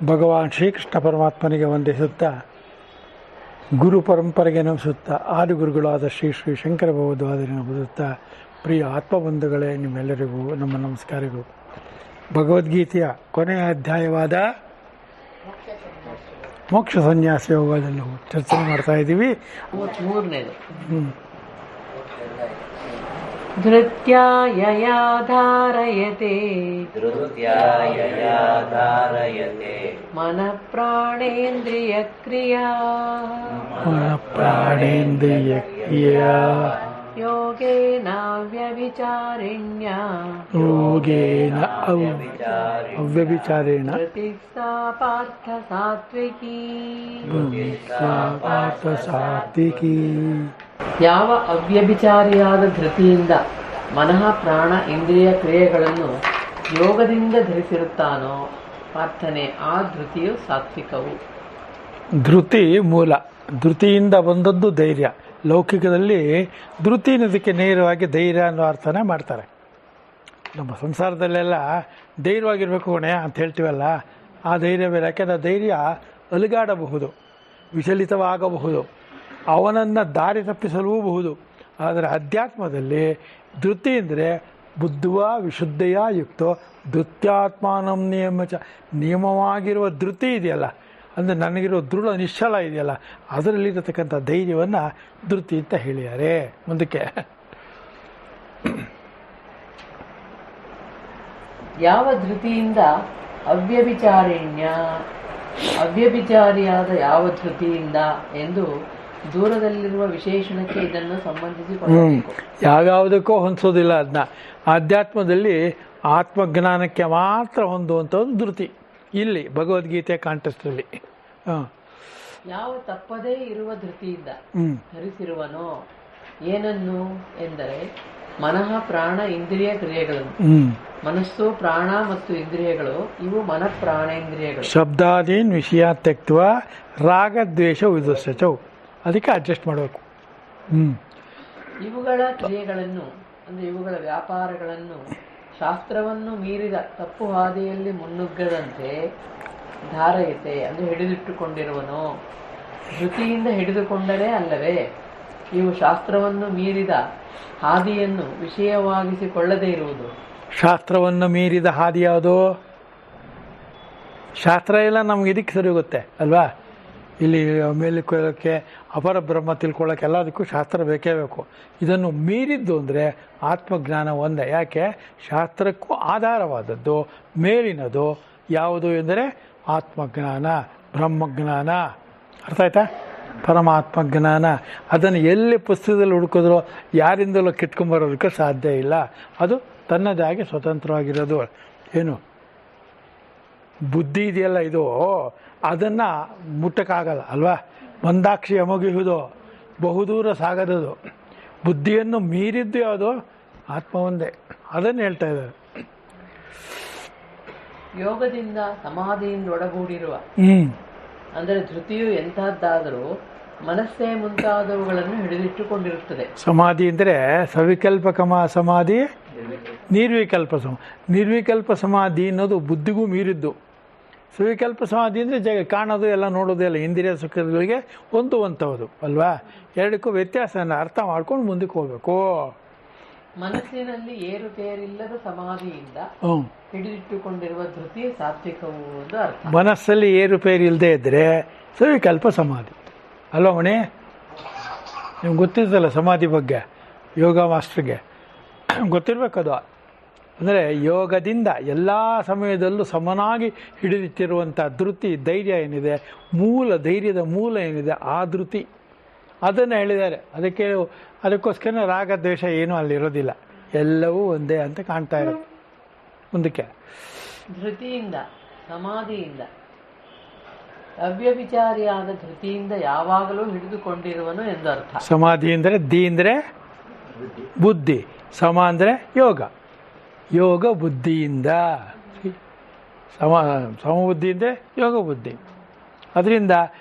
ಭಗವಾನ್ ಶ್ರೀಕೃಷ್ಣ ಪರಮಾತ್ಮನಿಗೆ ವಂದಿಸುತ್ತಾ, ಗುರು ಪರಂಪರೆಗೆ ನಮಿಸುತ್ತಾ, ಆದಿಗುರುಗಳಾದ ಶ್ರೀ ಶ್ರೀ ಶಂಕರ ಭಗವದ್ವಾದರಿಗೆ ನಮಿಸುತ್ತಾ, ಪ್ರಿಯ ಆತ್ಮಬಂಧುಗಳೇ, ನಿಮ್ಮೆಲ್ಲರಿಗೂ ನಮ್ಮ ನಮಸ್ಕಾರಗಳು. ಭಗವದ್ಗೀತೆಯ ಕೊನೆಯ ಅಧ್ಯಾಯವಾದ ಮೋಕ್ಷ ಸನ್ಯಾಸ ಯೋಗದಲ್ಲಿ ಚರ್ಚೆ ಮಾಡ್ತಾ ಇದ್ದೀವಿ. 33ನೇದು. ಧೃತ್ಯಾಯಯಾ ಧಾರಯತೆ ಮನಃ ಪ್ರಾಣೇಂದ್ರಿಯ ಕ್ರಿಯಾ ಯೋಗೇನ ಅವ್ಯಭಿಚಾರೇಣ ಪ್ರತಿಷ್ಠಾ ಪಾರ್ಥ ಸಾತ್ವಿಕೀ. ಯಾವ ಅವ್ಯಭಿಚಾರಿಯಾದ ಧೃತಿಯಿಂದ ಮನಃ ಪ್ರಾಣ ಇಂದ್ರಿಯ ಕ್ರಿಯೆಗಳನ್ನು ಯೋಗದಿಂದ ಧರಿಸಿರುತ್ತಾನೋ ಪಾರ್ಥನೆ, ಆ ಧೃತಿಯು ಸಾತ್ವಿಕವು. ಧೃತಿ ಮೂಲ, ಧೃತಿಯಿಂದ ಬಂದದ್ದು ಧೈರ್ಯ. ಲೌಕಿಕದಲ್ಲಿ ಧೃತಿ ಅನ್ನೋದಕ್ಕೆ ನೇರವಾಗಿ ಧೈರ್ಯ ಅನ್ನೋ ಅರ್ಥನೇ ಮಾಡ್ತಾರೆ. ನಮ್ಮ ಸಂಸಾರದಲ್ಲೆಲ್ಲ ಧೈರ್ಯವಾಗಿರ್ಬೇಕು ಕೊಣೆ ಅಂತ ಹೇಳ್ತೀವಲ್ಲ, ಆ ಧೈರ್ಯ ಬೇರೆ. ಯಾಕೆಂದರೆ ಧೈರ್ಯ ಅಲುಗಾಡಬಹುದು, ವಿಚಲಿತವಾಗಬಹುದು, ಅವನನ್ನು ದಾರಿ ತಪ್ಪಿಸಲೂಬಹುದು. ಆದರೆ ಅಧ್ಯಾತ್ಮದಲ್ಲಿ ಧೃತಿ ಅಂದರೆ ಬುದ್ಧುವ ವಿಶುದ್ಧೆಯ ಯುಕ್ತೋ ಧೃತ್ಯಾತ್ಮಾನಂ ನಿಯಮವಾಗಿರುವ ಧೃತಿ ಇದೆಯಲ್ಲ, ಅಂದರೆ ನನಗಿರೋ ದೃಢ ನಿಶ್ಚಲ ಇದೆಯಲ್ಲ, ಅದರಲ್ಲಿರತಕ್ಕಂಥ ಧೈರ್ಯವನ್ನು ಧೃತಿ ಅಂತ ಹೇಳಿದ್ದಾರೆ. ಮುಂದಕ್ಕೆ ಯಾವ ಧೃತಿಯಿಂದ ಅವ್ಯಭಿಚಾರಿಯಾದ ಯಾವ ಧೃತಿಯಿಂದ ಎಂದು ದೂರದಲ್ಲಿರುವ ವಿಶೇಷಣಕ್ಕೆ ಇದನ್ನು ಸಂಬಂಧಿಸಿಕೊಳ್ಳಬೇಕು. ಯಾವ್ಯಾವುದಕ್ಕೂ ಹೊಂದಿಸೋದಿಲ್ಲ. ಅದನ್ನ ಆಧ್ಯಾತ್ಮದಲ್ಲಿ ಆತ್ಮಜ್ಞಾನಕ್ಕೆ ಮಾತ್ರ ಹೊಂದುವಂಥ ಒಂದು ಧೃತಿ ಇಲ್ಲಿ ಭಗವದ್ಗೀತೆ ಕಾಂಟೆಸ್ಟಲ್ಲಿ. ಯಾವ ತಪ್ಪದೇ ಇರುವ ಧೃತಿಯಿಂದ ಧರಿಸಿರುವನೋ ಏನನ್ನು ಎಂದರೆ ಮನಃ ಪ್ರಾಣ ಇಂದ್ರಿಯ ಕ್ರಿಯೆಗಳನ್ನು. ಮನಸ್ಸು, ಪ್ರಾಣ ಮತ್ತು ಇಂದ್ರಿಯಗಳು ಇವು ಮನಃ ಪ್ರಾಣೇಂದ್ರಿಯಗಳು. ಶಬ್ದಾದೀನ್ ವಿಷಯ ತೆಕ್ತುವ ರಾಗದ್ವೇಷ ವಿದುಷಚೌ, ಅದಕ್ಕೆ ಅಡ್ಜಸ್ಟ್ ಮಾಡಬೇಕು. ಇವುಗಳ ಕ್ರಿಯೆಗಳನ್ನು ಅಂದರೆ ಇವುಗಳ ವ್ಯಾಪಾರಗಳನ್ನು ಶಾಸ್ತ್ರವನ್ನು ಮೀರಿದ ತಪ್ಪು ಹಾದಿಯಲ್ಲಿ ಮುನ್ನುಗ್ಗದಂತೆ ಧಾರಯತೆ ಅಂದರೆ ಹಿಡಿದಿಟ್ಟುಕೊಂಡಿರುವನು. ಧೃತಿಯಿಂದ ಹಿಡಿದುಕೊಂಡರೆ ಅಲ್ಲವೇ ಇವು ಶಾಸ್ತ್ರವನ್ನು ಮೀರಿದ ಹಾದಿಯನ್ನು ವಿಷಯವಾಗಿಸಿಕೊಳ್ಳದೇ ಇರುವುದು. ಶಾಸ್ತ್ರವನ್ನು ಮೀರಿದ ಹಾದಿ ಯಾವುದು? ಶಾಸ್ತ್ರ ಎಲ್ಲ ನಮ್ಗೆ ಇದಕ್ಕೆ ಸರಿ ಹೋಗುತ್ತೆ ಅಲ್ವಾ? ಇಲ್ಲಿ ಮೇಲಕ್ಕೆ ಅಪರ ಬ್ರಹ್ಮ ತಿಳ್ಕೊಳ್ಳೋಕೆ ಎಲ್ಲದಕ್ಕೂ ಶಾಸ್ತ್ರ ಬೇಕೇ ಬೇಕು. ಇದನ್ನು ಮೀರಿದ್ದು ಅಂದರೆ ಆತ್ಮಜ್ಞಾನ ಒಂದೇ. ಯಾಕೆ? ಶಾಸ್ತ್ರಕ್ಕೂ ಆಧಾರವಾದದ್ದು ಮೇಲಿನದು ಯಾವುದು ಎಂದರೆ ಆತ್ಮಜ್ಞಾನ, ಬ್ರಹ್ಮಜ್ಞಾನ. ಅರ್ಥ ಆಯ್ತಾ? ಪರಮಾತ್ಮ ಜ್ಞಾನ. ಅದನ್ನು ಎಲ್ಲಿ ಪುಸ್ತಕದಲ್ಲಿ ಹುಡುಕಿದ್ರೋ ಯಾರಿಂದಲೂ ಕಿತ್ಕೊಂಬರೋದಕ್ಕೆ ಸಾಧ್ಯ ಇಲ್ಲ. ಅದು ತನ್ನದಾಗಿ ಸ್ವತಂತ್ರವಾಗಿರೋದು. ಏನು ಬುದ್ಧಿ ಇದೆಯಲ್ಲ, ಇದು ಅದನ್ನು ಮುಟ್ಟಕ್ಕಾಗಲ್ಲ ಅಲ್ವಾ? ಮಂದಾಕ್ಷಿ ಅಮಗಿಹುದು, ಬಹುದೂರ ಸಾಗದದು. ಬುದ್ಧಿಯನ್ನು ಮೀರಿದ್ದು ಯಾವುದು? ಆತ್ಮ ಒಂದೇ. ಅದನ್ನು ಹೇಳ್ತಾ ಇದ್ದಾರೆ. ಯೋಗದಿಂದ ಸಮಾಧಿಯಿಂದ ಒಡಗೂಡಿರುವ ಅಂದರೆ ಧೃತಿಯು ಎಂತಹದ್ದಾದರೂ ಮನಸ್ಸೇ ಮುಂತಾದವುಗಳನ್ನು ಹಿಡಿದಿಟ್ಟುಕೊಂಡಿರುತ್ತದೆ. ಸಮಾಧಿ ಅಂದರೆ ಸವಿಕಲ್ಪ ಸಮಾಧಿ, ನಿರ್ವಿಕಲ್ಪ ನಿರ್ವಿಕಲ್ಪ ಸಮಾಧಿ ಅನ್ನೋದು ಬುದ್ಧಿಗೂ ಮೀರಿದ್ದು. ಸವಿಕಲ್ಪ ಸಮಾಧಿ ಅಂದರೆ ಕಾಣೋದು ಎಲ್ಲ ನೋಡೋದು ಎಲ್ಲ ಇಂದ್ರಿಯ ಸುಖಗಳಿಗೆ ಹೊಂದುವಂಥದ್ದು ಅಲ್ವಾ? ಎರಡಕ್ಕೂ ವ್ಯತ್ಯಾಸನ ಅರ್ಥ ಮಾಡ್ಕೊಂಡು ಮುಂದಕ್ಕೆ ಹೋಗ್ಬೇಕು. ಮನಸ್ಸಿನಲ್ಲಿ ಏರುಪೇರಿಲ್ಲದ ಸಮಾಧಿಯಿಂದ ಹಿಡಿದಿಟ್ಟುಕೊಂಡಿರುವ ಧೃತಿ ಸಾತ್ವಿಕವು ಎಂದು ಅರ್ಥ. ಮನಸ್ಸಲ್ಲಿ ಏರುಪೇರು ಇಲ್ಲದೆ ಇದ್ದರೆ ಸವಿಕಲ್ಪ ಸಮಾಧಿ ಅಲ್ವಾ ಮಣಿ? ನಿಮ್ಗೆ ಗೊತ್ತಿರ್ತಲ್ಲ ಸಮಾಧಿ ಬಗ್ಗೆ, ಯೋಗ ಮಾಸ್ಟ್ರಿಗೆ ಗೊತ್ತಿರಬೇಕದು. ಅಂದರೆ ಯೋಗದಿಂದ ಎಲ್ಲ ಸಮಯದಲ್ಲೂ ಸಮನಾಗಿ ಹಿಡಿದಿಟ್ಟಿರುವಂಥ ಧೃತಿ, ಧೈರ್ಯ ಏನಿದೆ, ಧೈರ್ಯದ ಮೂಲ ಏನಿದೆ, ಆ ಧೃತಿ ಅದನ್ನು ಹೇಳಿದ್ದಾರೆ. ಅದಕ್ಕೋಸ್ಕರ ರಾಗದ್ವೇಷ ಏನೂ ಅಲ್ಲಿರೋದಿಲ್ಲ, ಎಲ್ಲವೂ ಒಂದೇ ಅಂತ ಕಾಣ್ತಾ ಇರುತ್ತೆ. ಮುಂದಕ್ಕೆ ಧೃತಿಯಿಂದ ಸಮಾಧಿಯಿಂದ ಅವ್ಯಭಿಚಾರಿಯಾದ ಧೃತಿಯಿಂದ ಯಾವಾಗಲೂ ಹಿಡಿದುಕೊಂಡಿರುವನು ಎಂದರ್ಥ. ಸಮಾಧಿ ಅಂದರೆ ದಿ ಅಂದರೆ ಬುದ್ಧಿ, ಸಮ ಅಂದರೆ ಯೋಗ. ಯೋಗ ಬುದ್ಧಿಯಿಂದ, ಸಮಬುದ್ಧಿ ಅಂದರೆ ಯೋಗ ಬುದ್ಧಿ. ಅದರಿಂದ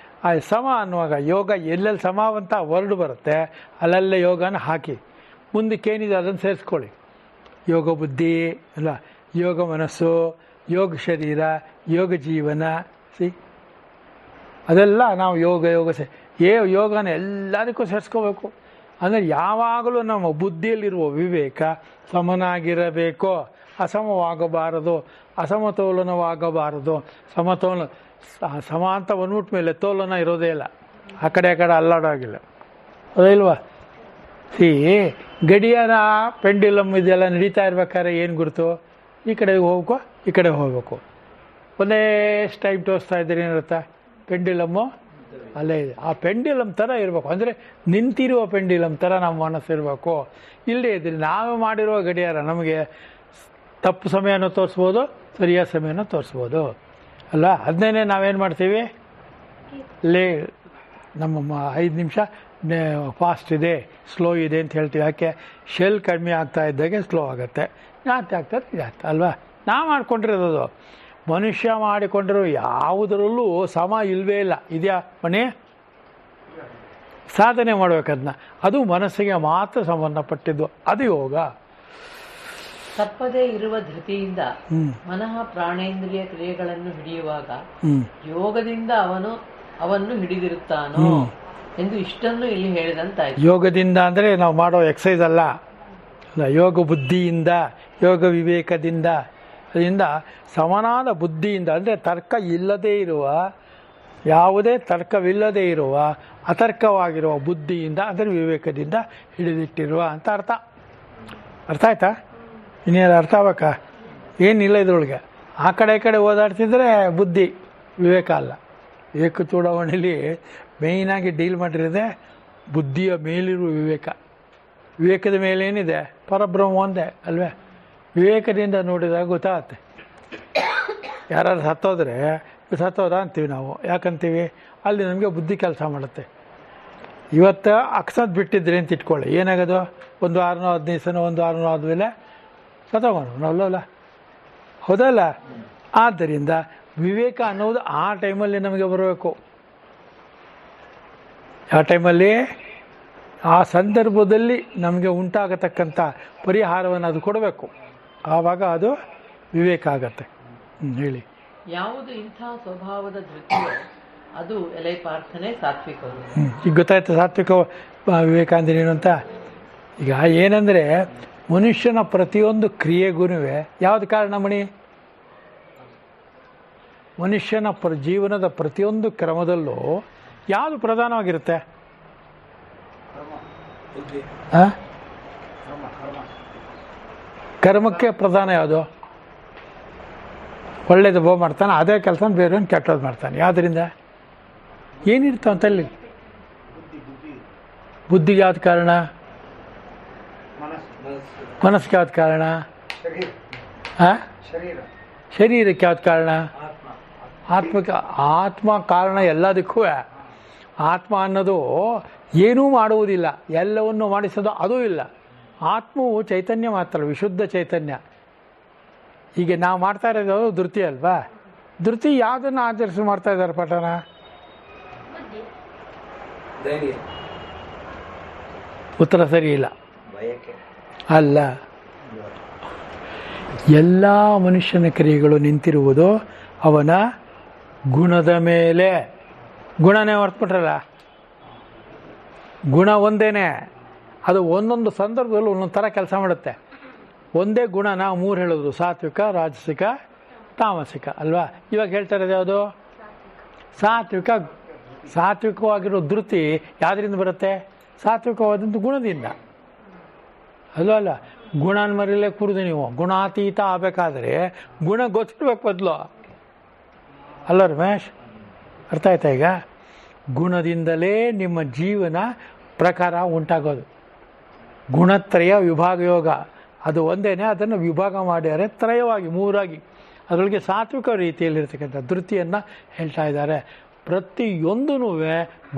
ಆ ಸಮ ಅನ್ನುವಾಗ ಯೋಗ ಎಲ್ಲೆಲ್ಲಿ ಸಮವಂತ ವರ್ಡ್ ಬರುತ್ತೆ ಅಲ್ಲೆಲ್ಲ ಯೋಗನ ಹಾಕಿ ಮುಂದಕ್ಕೇನಿದೆ ಅದನ್ನು ಸೇರಿಸ್ಕೊಳ್ಳಿ. ಯೋಗ ಬುದ್ಧಿ ಅಲ್ಲ, ಯೋಗ ಮನಸ್ಸು, ಯೋಗ ಶರೀರ, ಯೋಗ ಜೀವನ, ಸಿ ಅದೆಲ್ಲ ನಾವು ಯೋಗನ ಎಲ್ಲದಕ್ಕೂ ಸೇರಿಸ್ಕೋಬೇಕು. ಅಂದರೆ ಯಾವಾಗಲೂ ನಮ್ಮ ಬುದ್ಧಿಯಲ್ಲಿರುವ ವಿವೇಕ ಸಮನಾಗಿರಬೇಕು, ಅಸಮವಾಗಬಾರದು, ಅಸಮತೋಲನವಾಗಬಾರದು. ಸಮ ಅಂತ ಬಂದ್ಬಿಟ್ಟ ಮೇಲೆ ತೋಲನ ಇರೋದೇ ಇಲ್ಲ, ಆ ಕಡೆ ಅಲ್ಲಾಡೋ ಆಗಿಲ್ಲ, ಅದಿಲ್ವಾ? ಗಡಿಯಾರ ಪೆಂಡ್ಯುಲಮ್ ಇದೆಲ್ಲ ನಡೀತಾ ಇರ್ಬೇಕಾದ್ರೆ ಏನು ಗುರುತು? ಈ ಕಡೆ ಹೋಗ್ಬೇಕು, ಈ ಕಡೆ ಹೋಗ್ಬೇಕು. ಒಂದೇ ಟೈಮ್ ತೋರಿಸ್ತಾ ಇದ್ದೀರಿ ಏನಿರುತ್ತೆ? ಪೆಂಡ್ಯುಲಮ್ಮು ಅಲ್ಲೇ ಇದೆ. ಆ ಪೆಂಡ್ಯುಲಮ್ ಥರ ಇರಬೇಕು, ಅಂದರೆ ನಿಂತಿರುವ ಪೆಂಡ್ಯುಲಮ್ ಥರ ನಮ್ಮ ಮನಸ್ಸು ಇರಬೇಕು. ಇಲ್ಲೇ ಇದ್ರಿ ನಾವು ಮಾಡಿರುವ ಗಡಿಯಾರ ನಮಗೆ ತಪ್ಪು ಸಮಯನೂ ತೋರಿಸ್ಬೋದು, ಸರಿಯಾದ ಸಮಯನೂ ತೋರಿಸ್ಬೋದು ಅಲ್ಲ. ಅದನ್ನೇ ನಾವೇನು ಮಾಡ್ತೀವಿ, ನಮ್ಮ 5 ನಿಮಿಷ ಫಾಸ್ಟ್ ಇದೆ, ಸ್ಲೋ ಇದೆ ಅಂತ ಹೇಳ್ತೀವಿ. ಯಾಕೆ? ಶೆಲ್ ಕಡಿಮೆ ಆಗ್ತಾ ಇದ್ದಾಗೆ ಸ್ಲೋ ಆಗುತ್ತೆ, ಜಾಸ್ತಿ ಆಗ್ತದೆ ಇದಾಗ್ತದೆ ಅಲ್ವಾ? ನಾವು ಮಾಡ್ಕೊಂಡಿರೋದು. ಮನುಷ್ಯ ಮಾಡಿಕೊಂಡಿರೋ ಯಾವುದರಲ್ಲೂ ಸಮ ಇಲ್ಲವೇ ಇಲ್ಲ. ಇದೆಯಾ ಮನೆ? ಸಾಧನೆ ಮಾಡಬೇಕದನ್ನ, ಅದು ಮನಸ್ಸಿಗೆ ಮಾತ್ರ ಸಂಬಂಧಪಟ್ಟಿದ್ದು, ಅದು ಯೋಗ. ತಪ್ಪದೇ ಇರುವ ಧೃತಿಯಿಂದ ಮನಃ ಪ್ರಾಣೇಂದ್ರಿಯ ಕ್ರಿಯೆಗಳನ್ನು ಹಿಡಿಯುವಾಗ ಯೋಗದಿಂದ ಅವನ್ನು ಹಿಡಿದಿರುತ್ತಾನೋ ಎಂದು ಇಷ್ಟನ್ನು ಇಲ್ಲಿ ಹೇಳಿದಂತಾಯ್ತು. ಯೋಗದಿಂದ ಅಂದರೆ ನಾವು ಮಾಡೋ ಎಕ್ಸಸೈಸ್ ಅಲ್ಲ, ಯೋಗ ಬುದ್ಧಿಯಿಂದ, ಯೋಗ ವಿವೇಕದಿಂದ, ಅದರಿಂದ ಸಮನಾದ ಬುದ್ಧಿಯಿಂದ, ಅಂದರೆ ತರ್ಕ ಇಲ್ಲದೇ ಇರುವ, ಯಾವುದೇ ತರ್ಕವಿಲ್ಲದೇ ಇರುವ ಅತರ್ಕವಾಗಿರುವ ಬುದ್ಧಿಯಿಂದ, ಅಂದರೆ ವಿವೇಕದಿಂದ ಹಿಡಿದಿಟ್ಟಿರುವ ಅಂತ ಅರ್ಥ ಆಯ್ತಾ? ಇನ್ನೇನು ಅರ್ಥ ಆಗ್ಬೇಕಾ? ಏನಿಲ್ಲ ಇದ್ರೊಳಗೆ. ಆ ಕಡೆ ಈ ಕಡೆ ಓದಾಡ್ತಿದ್ರೆ ಬುದ್ಧಿ, ವಿವೇಕ ಅಲ್ಲ. ವಿವೇಕ ಚೂಡಾವಣೆಯಲ್ಲಿ ಮೇಯ್ನಾಗಿ ಡೀಲ್ ಮಾಡಿರೋದೆ ಬುದ್ಧಿಯ ಮೇಲಿರುವ ವಿವೇಕ. ವಿವೇಕದ ಮೇಲೇನಿದೆ? ಪರಬ್ರಹ್ಮ ಒಂದೇ ಅಲ್ವೇ? ವಿವೇಕದಿಂದ ನೋಡಿದಾಗ ಗೊತ್ತಾಗುತ್ತೆ. ಯಾರು ಸತ್ತೋದ ಅಂತೀವಿ ನಾವು. ಯಾಕಂತೀವಿ? ಅಲ್ಲಿ ನಮಗೆ ಬುದ್ಧಿ ಕೆಲಸ ಮಾಡುತ್ತೆ. ಇವತ್ತು ಅಕಸ್ಮಾತ್ ಬಿಟ್ಟಿದ್ರೆ ಅಂತ ಇಟ್ಕೊಳ್ಳಿ, ಏನಾಗೋದು? 1 ವಾರನೋ 15 ದಿವಸನೋ 1 ವಾರನೋ ಆದಮೇಲೆ ಸತ್ತೋಗೋಣ ಅಲ್ಲಲ್ಲ, ಹೌದಲ್ಲ? ಆದ್ದರಿಂದ ವಿವೇಕ ಅನ್ನೋದು ಆ ಟೈಮಲ್ಲಿ ನಮಗೆ ಬರಬೇಕು. ಆ ಟೈಮಲ್ಲಿ, ಆ ಸಂದರ್ಭದಲ್ಲಿ ನಮಗೆ ಉಂಟಾಗತಕ್ಕಂಥ ಪರಿಹಾರವನ್ನು ಅದು ಕೊಡಬೇಕು. ಆವಾಗ ಅದು ವಿವೇಕ ಆಗತ್ತೆ. ಹೇಳಿ. ಯಾವುದು ಇಂಥ ಸ್ವಭಾವದ ಧೃತಿಯೋ ಅದು ಎಲೆ ಪ್ರಾರ್ಥನೆ ಸಾತ್ವಿಕವು. ಈಗ ಗೊತ್ತಾಯ್ತು ಸಾತ್ವಿಕ ವಿವೇಕ ಅಂದ್ರೆ ಏನು ಅಂತ. ಈಗ ಏನಂದರೆ, ಮನುಷ್ಯನ ಪ್ರತಿಯೊಂದು ಕ್ರಿಯೆಗೂ ಯಾವುದು ಕಾರಣ ಮಣಿ? ಮನುಷ್ಯನ ಜೀವನದ ಪ್ರತಿಯೊಂದು ಕ್ರಮದಲ್ಲೂ ಯಾವುದು ಪ್ರಧಾನವಾಗಿರುತ್ತೆ? ಕರ್ಮಕ್ಕೆ ಪ್ರಧಾನ ಯಾವುದು? ಒಳ್ಳೇದು ಮಾಡ್ತಾನೆ, ಅದೇ ಕೆಲಸ ಬೇರೆಯವ್ನು ಕೆಟ್ಟೋದು ಮಾಡ್ತಾನೆ. ಯಾವುದರಿಂದ? ಏನಿರ್ತಾವಂತಲ್ಲಿ? ಬುದ್ಧಿಗೆ ಯಾವ್ದು ಕಾರಣ? ಮನಸ್ಸಿಗೆ ಯಾವ್ದು ಕಾರಣ? ಶರೀರಕ್ಕೆ ಯಾವ್ದು ಕಾರಣ? ಆತ್ಮ ಕಾರಣ ಎಲ್ಲದಕ್ಕೂ. ಆತ್ಮ ಅನ್ನೋದು ಏನೂ ಮಾಡುವುದಿಲ್ಲ, ಎಲ್ಲವನ್ನು ಮಾಡಿಸೋದು ಅದೂ ಇಲ್ಲ. ಆತ್ಮವು ಚೈತನ್ಯ ಮಾತ್ರ, ವಿಶುದ್ಧ ಚೈತನ್ಯ. ಈಗ ನಾವು ಮಾಡ್ತಾ ಇರೋದು ಧೃತಿ ಅಲ್ವಾ? ಧೃತಿ ಯಾವುದನ್ನು ಆಚರಿಸಿ ಮಾಡ್ತಾ ಇದ್ದಾರೆ ಪಠಣ? ಉತ್ತರ ಸರಿ ಇಲ್ಲ ಅಲ್ಲ. ಎಲ್ಲ ಮನುಷ್ಯನ ಕ್ರಿಯೆಗಳು ನಿಂತಿರುವುದು ಅವನ ಗುಣದ ಮೇಲೆ. ಗುಣನೇ ಹೊರಟ್ಬಿಟ್ರಲ್ಲ, ಗುಣ ಒಂದೇನೆ, ಅದು ಒಂದೊಂದು ಸಂದರ್ಭದಲ್ಲಿ ಒಂದೊಂದು ಥರ ಕೆಲಸ ಮಾಡುತ್ತೆ. ಒಂದೇ ಗುಣ ನಾವು 3 ಹೇಳಿದ್ರು, ಸಾತ್ವಿಕ, ರಾಜಸಿಕ, ತಾಮಸಿಕ ಅಲ್ವಾ? ಇವಾಗ ಹೇಳ್ತಾ ಇರೋದು ಯಾವುದು? ಸಾತ್ವಿಕವಾಗಿರೋ ಧೃತಿ ಯಾವುದರಿಂದ ಬರುತ್ತೆ? ಸಾತ್ವಿಕವಾದಂಥ ಗುಣದಿಂದ ಅಲ್ಲ. ಗುಣನ ಮರಿಲೇ ಕೂರಿದು ನೀವು ಗುಣಾತೀತ ಆಗಬೇಕಾದ್ರೆ ಗುಣ ಗೊತ್ತಿರ್ಬೇಕು ಬದಲು ಅಲ್ಲ ರಮೇಶ್? ಅರ್ಥ ಆಯ್ತಾ? ಈಗ ಗುಣದಿಂದಲೇ ನಿಮ್ಮ ಜೀವನ ಪ್ರಕಾರ ಉಂಟಾಗೋದು. ಗುಣತ್ರಯ ವಿಭಾಗ ಯೋಗ ಅದು ಒಂದೇನೆ, ಅದನ್ನು ವಿಭಾಗ ಮಾಡ್ಯಾರೆ ತ್ರಯವಾಗಿ 3ಆಗಿ. ಅದರೊಳಗೆ ಸಾತ್ವಿಕ ರೀತಿಯಲ್ಲಿರ್ತಕ್ಕಂಥ ಧೃತಿಯನ್ನು ಹೇಳ್ತಾ ಇದ್ದಾರೆ. ಪ್ರತಿಯೊಂದೂ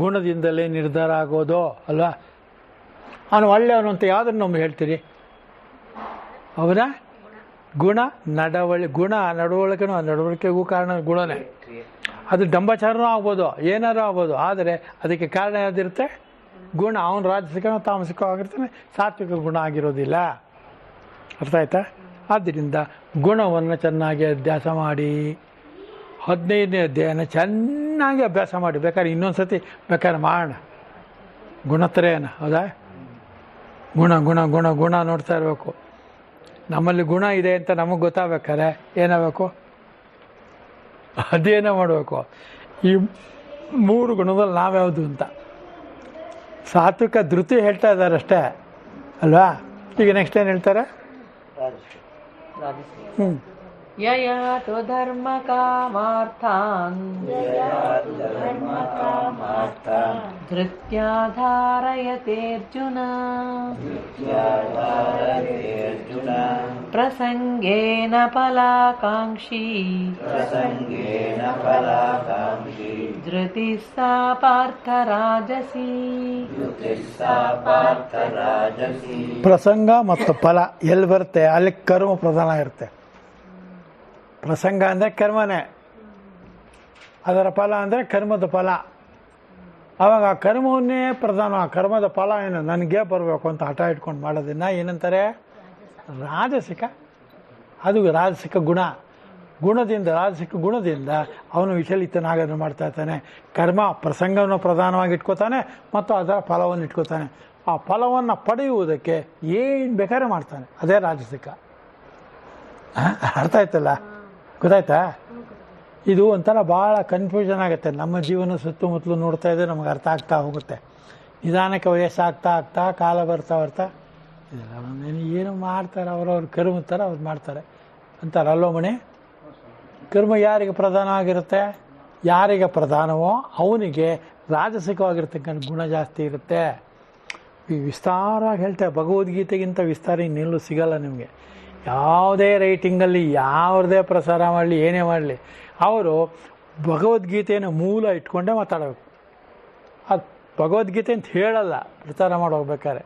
ಗುಣದಿಂದಲೇ ನಿರ್ಧಾರ ಆಗೋದು ಅಲ್ವಾ? ಅವನು ಒಳ್ಳೆಯವನು ಅಂತ ಯಾವುದನ್ನು ನಮ್ಗೆ ಹೇಳ್ತೀರಿ? ಅವನ ಗುಣ ನಡವಳಿಕೆಗೂ ಕಾರಣ ಗುಣನೇ. ಅದು ಡಂಬಾಚಾರನೂ ಆಗ್ಬೋದು, ಏನಾರು ಆಗ್ಬೋದು, ಆದರೆ ಅದಕ್ಕೆ ಕಾರಣ ಯಾವುದಿರುತ್ತೆ? ಗುಣ. ಅವನು ರಾಜಸಿಕನೋ ತಾಮಸಿಕೋ ಆಗಿರ್ತಾನೆ, ಸಾತ್ವಿಕ ಗುಣ ಆಗಿರೋದಿಲ್ಲ. ಅರ್ಥ ಆಯ್ತಾ? ಆದ್ದರಿಂದ ಗುಣವನ್ನು ಚೆನ್ನಾಗಿ ಅಭ್ಯಾಸ ಮಾಡಿ. 15ನೇ ಅಧ್ಯಾಯನ ಚೆನ್ನಾಗಿ ಅಭ್ಯಾಸ ಮಾಡಿ. ಬೇಕಾದ್ರೆ ಇನ್ನೊಂದು ಸತಿ ಬೇಕಾದ್ರೆ ಮಾಡೋಣ. ಗುಣತ್ರಯನ, ಹೌದಾ? ಗುಣ ಗುಣ ಗುಣ ಗುಣ ನೋಡ್ತಾ ಇರಬೇಕು. ನಮ್ಮಲ್ಲಿ ಗುಣ ಇದೆ ಅಂತ ನಮಗೆ ಗೊತ್ತಾಗಬೇಕಾದ್ರೆ ಏನಾಗಬೇಕು? ಅಧ್ಯಯನ ಮಾಡಬೇಕು. ಈ 3 ಗುಣದಲ್ಲಿ ನಾವ್ಯಾವುದು ಅಂತ. ಸಾತ್ವಿಕ ಧೃತಿ ಹೇಳ್ತಾ ಇದ್ದಾರೆ ಅಷ್ಟೇ ಅಲ್ವಾ? ಈಗ ನೆಕ್ಸ್ಟ್ ಏನು ಹೇಳ್ತಾರೆ? ಹ್ಞೂ ಯಯಾತೋ ಧರ್ಮ ಕಾಮಾರ್ಥಾನ್ ಧೃತ್ಯಾಧಾರಯತೇರ್ಜುನ ಪ್ರಸಂಗೇನ ಫಲಾಕಾಂಕ್ಷಿ ಧೃತಿ ಸಾ ಪಾರ್ಥ ರಾಜಸಿ. ಪ್ರಸಂಗ ಮತ್ತು ಫಲ ಎಲ್ಲಿ ಬರುತ್ತೆ? ಅಲ್ಲಿ ಕರ್ಮ ಪ್ರಧಾನ ಇರುತ್ತೆ. ಪ್ರಸಂಗ ಅಂದರೆ ಕರ್ಮನೇ, ಅದರ ಫಲ ಅಂದರೆ ಕರ್ಮದ ಫಲ. ಆವಾಗ ಆ ಕರ್ಮವನ್ನೇ ಪ್ರಧಾನ. ಆ ಕರ್ಮದ ಫಲ ಏನು ನನಗೆ ಬರಬೇಕು ಅಂತ ಹಠ ಇಟ್ಕೊಂಡು ಮಾಡೋದನ್ನ ಏನಂತಾರೆ? ರಾಜಸಿಕ. ಅದು ರಾಜಸಿಕ ಗುಣ. ರಾಜಸಿಕ ಗುಣದಿಂದ ಅವನು ವಿಚಲಿತನಾಗೋದನ್ನು ಮಾಡ್ತಾ ಇರ್ತಾನೆ. ಕರ್ಮ ಪ್ರಸಂಗವನ್ನು ಪ್ರಧಾನವಾಗಿ ಇಟ್ಕೋತಾನೆ ಮತ್ತು ಅದರ ಫಲವನ್ನು ಇಟ್ಕೋತಾನೆ. ಆ ಫಲವನ್ನು ಪಡೆಯುವುದಕ್ಕೆ ಏನು ಬೇಕಾದ್ರೆ ಮಾಡ್ತಾನೆ. ಅದೇ ರಾಜಸಿಕ. ಅರ್ಥ ಆಯ್ತಲ್ಲ? ಗೊತ್ತಾಯ್ತಾ? ಇದು ಒಂಥರ ಭಾಳ ಕನ್ಫ್ಯೂಷನ್ ಆಗುತ್ತೆ. ನಮ್ಮ ಜೀವನ ಸುತ್ತಮುತ್ತಲು ನೋಡ್ತಾ ಇದ್ದರೆ ನಮಗೆ ಅರ್ಥ ಆಗ್ತಾ ಹೋಗುತ್ತೆ. ನಿಧಾನಕ್ಕೆ ವಯಸ್ಸಾಗ್ತಾ ಕಾಲ ಬರ್ತಾ ಏನು ಮಾಡ್ತಾರೆ, ಅವ್ರವ್ರ ಕರ್ಮ ಥರ ಅವ್ರು ಮಾಡ್ತಾರೆ ಅಂತಾರೆ. ಅಲ್ಲೋ ಮಣಿ? ಕರ್ಮ ಯಾರಿಗೆ ಪ್ರಧಾನವಾಗಿರುತ್ತೆ? ಯಾರಿಗೆ ಪ್ರಧಾನವೋ ಅವನಿಗೆ ರಾಜಸಿಕವಾಗಿರ್ತಕ್ಕಂಥ ಗುಣ ಜಾಸ್ತಿ ಇರುತ್ತೆ. ಈ ವಿಸ್ತಾರವಾಗಿ ಹೇಳ್ತಾರೆ. ಭಗವದ್ಗೀತೆಗಿಂತ ವಿಸ್ತಾರ ಇನ್ನೆಲ್ಲೂ ಸಿಗಲ್ಲ ನಿಮಗೆ. ಯಾವುದೇ ರೈಟಿಂಗಲ್ಲಿ ಯಾವುದೇ ಪ್ರಸಾರ ಮಾಡಲಿ, ಏನೇ ಮಾಡಲಿ, ಅವರು ಭಗವದ್ಗೀತೆಯನ್ನು ಮೂಲ ಇಟ್ಕೊಂಡೇ ಮಾತಾಡಬೇಕು. ಅದು ಭಗವದ್ಗೀತೆ ಅಂತ ಹೇಳಲ್ಲ ಪ್ರಚಾರ ಮಾಡೋಗ್ಬೇಕಾದ್ರೆ.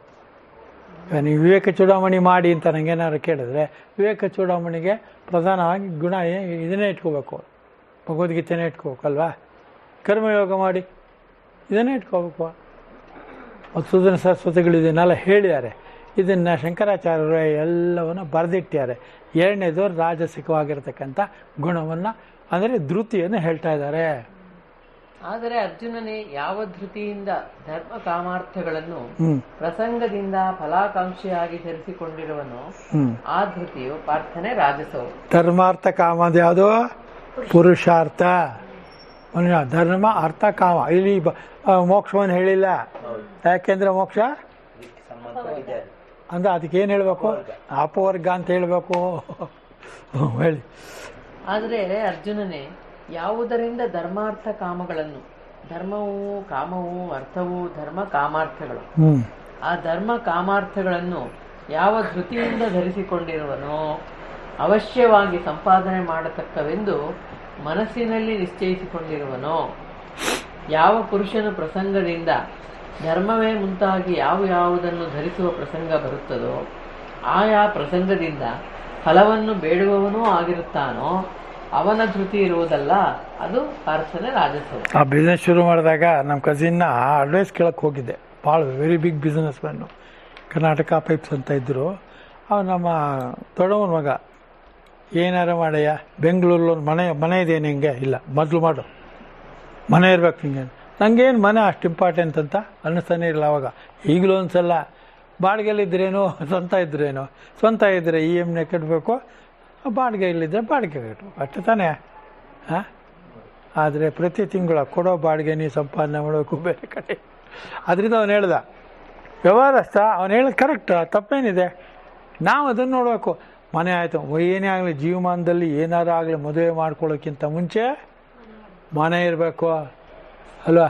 ನೀವು ವಿವೇಕ ಚೂಡಾಮಣಿ ಮಾಡಿ ಅಂತ ನನಗೇನಾದ್ರು ಕೇಳಿದ್ರೆ, ವಿವೇಕ ಚೂಡಾಮಣಿಗೆ ಪ್ರಧಾನವಾಗಿ ಗುಣ ಇದನ್ನೇ ಇಟ್ಕೋಬೇಕು, ಭಗವದ್ಗೀತೆನೇ ಇಟ್ಕೋಬೇಕಲ್ವಾ? ಕರ್ಮಯೋಗ ಮಾಡಿ ಇದನ್ನೇ ಇಟ್ಕೋಬೇಕು. ಮತ್ತು ಸುಧನ ಸರಸ್ವತಿಗಳು ಇದನ್ನೆಲ್ಲ ಹೇಳಿದ್ದಾರೆ. ಇದನ್ನು ಶಂಕರಾಚಾರ್ಯರು ಎಲ್ಲವನ್ನು ಬರೆದಿಟ್ಟಿದ್ದಾರೆ. ಎರಡನೇದು ರಾಜಸಿಕವಾಗಿರ್ತಕ್ಕಂಥ ಗುಣವನ್ನು ಅಂದರೆ ಧೃತಿಯನ್ನು ಹೇಳ್ತಾ ಇದ್ದಾರೆ. ಆದರೆ ಅರ್ಜುನನೇ ಯಾವ ಧೃತಿಯಿಂದ ಧರ್ಮ ಕಾಮಾರ್ಥಗಳನ್ನು ಪ್ರಸಂಗದಿಂದ ಫಲಾಕಾಂಕ್ಷಿಯಾಗಿ ಧರಿಸಿಕೊಂಡಿರುವನು ಆ ಧೃತಿಯು ಪಾರ್ಥನೆ ರಾಜಸವು. ಧರ್ಮಾರ್ಥ ಕಾಮ ಯಾವುದು? ಪುರುಷಾರ್ಥ. ಧರ್ಮ ಅರ್ಥ ಕಾಮ. ಇಲ್ಲಿ ಮೋಕ್ಷವನ್ನು ಹೇಳಿಲ್ಲ. ಯಾಕೆಂದ್ರೆ ಮೋಕ್ಷ ಅಂದ್ರೆ ಅದಕ್ಕೇನು ಹೇಳಬೇಕು? ಅಪವರ್ಗ ಅಂತ ಹೇಳಬೇಕು. ಹೇಳಿ. ಆದರೆ ಅರ್ಜುನನೇ ಯಾವುದರಿಂದ ಧರ್ಮಾರ್ಥ ಕಾಮಗಳನ್ನು, ಧರ್ಮವು ಕಾಮವು ಅರ್ಥವು ಧರ್ಮ ಕಾಮಾರ್ಥಗಳು, ಆ ಧರ್ಮ ಕಾಮಾರ್ಥಗಳನ್ನು ಯಾವ ಧೃತಿಯಿಂದ ಧರಿಸಿಕೊಂಡಿರುವನೋ ಅವಶ್ಯವಾಗಿ ಸಂಪಾದನೆ ಮಾಡತಕ್ಕವೆಂದು ಮನಸ್ಸಿನಲ್ಲಿ ನಿಶ್ಚಯಿಸಿಕೊಂಡಿರುವನೋ, ಯಾವ ಪುರುಷನು ಪ್ರಸಂಗದಿಂದ ಧರ್ಮವೇ ಮುಂತಾಗಿ ಯಾವುದನ್ನು ಧರಿಸುವ ಪ್ರಸಂಗ ಬರುತ್ತದೋ ಆಯಾ ಪ್ರಸಂಗದಿಂದ ಫಲವನ್ನು ಬೇಡುವವನೂ ಆಗಿರುತ್ತಾನೋ ಅವನ ಧೃತಿ ಇರುವುದಲ್ಲ, ಅದು ಪಾರ್ಥನೆ ರಾಜಸವು. ಆ ಬಿಸ್ನೆಸ್ ಶುರು ಮಾಡಿದಾಗ ನಮ್ಮ ಕಸಿನ್ನ ಅಡ್ವೈಸ್ ಕೇಳಕ್ಕೆ ಹೋಗಿದ್ದೆ. ಭಾಳ very big businessman, Karnataka pipes ಅಂತ ಇದ್ದರು. ಅವ್ನು ನಮ್ಮ ದೊಡ್ಡವನ ಮಗ. ಏನಾರು ಮಾಡಯ್ಯ, ಬೆಂಗಳೂರಲ್ಲಿ ಒಂದು ಮನೆ ಇದೆ ನಿಂಗೆ? ಇಲ್ಲ, ಮೊದಲು ಮಾಡು, ಮನೆ ಇರ್ಬೇಕು ನಿಂಗೆ. ನನಗೇನು ಮನೆ ಅಷ್ಟು ಇಂಪಾರ್ಟೆಂಟ್ ಅಂತ ಅನ್ನಿಸ್ತಾನೆ ಇರಲ್ಲ ಅವಾಗ. ಈಗಲೂ ಒಂದ್ಸಲ ಬಾಡಿಗೆಲಿದ್ರೇನು ಸ್ವಂತ ಇದ್ರೇನು, ಸ್ವಂತ ಇದ್ದರೆ EMI ಕಟ್ಟಬೇಕು, ಬಾಡಿಗೆ ಇಲ್ಲಿದ್ದರೆ ಬಾಡಿಗೆ ಕಟ್ಟಬೇಕು, ಅಷ್ಟು ತಾನೇ. ಹಾಂ, ಆದರೆ ಪ್ರತಿ ತಿಂಗಳ ಕೊಡೋ ಬಾಡಿಗೆ ನೀವು ಸಂಪಾದನೆ ಮಾಡಬೇಕು ಬೇರೆ ಕಡೆ. ಅದರಿಂದ ಅವನು ಹೇಳ್ದ, ವ್ಯವಹಾರಸ್ಥ ಅವನು ಹೇಳೋದು ಕರೆಕ್ಟ್, ತಪ್ಪೇನಿದೆ. ನಾವು ಅದನ್ನು ನೋಡಬೇಕು. ಮನೆ ಆಯಿತು, ಏನೇ ಆಗಲಿ ಜೀವಮಾನದಲ್ಲಿ ಏನಾರು ಆಗಲಿ ಮದುವೆ ಮಾಡ್ಕೊಳ್ಳೋಕ್ಕಿಂತ ಮುಂಚೆ ಮನೆ ಇರಬೇಕು ಅಲ್ವಾ?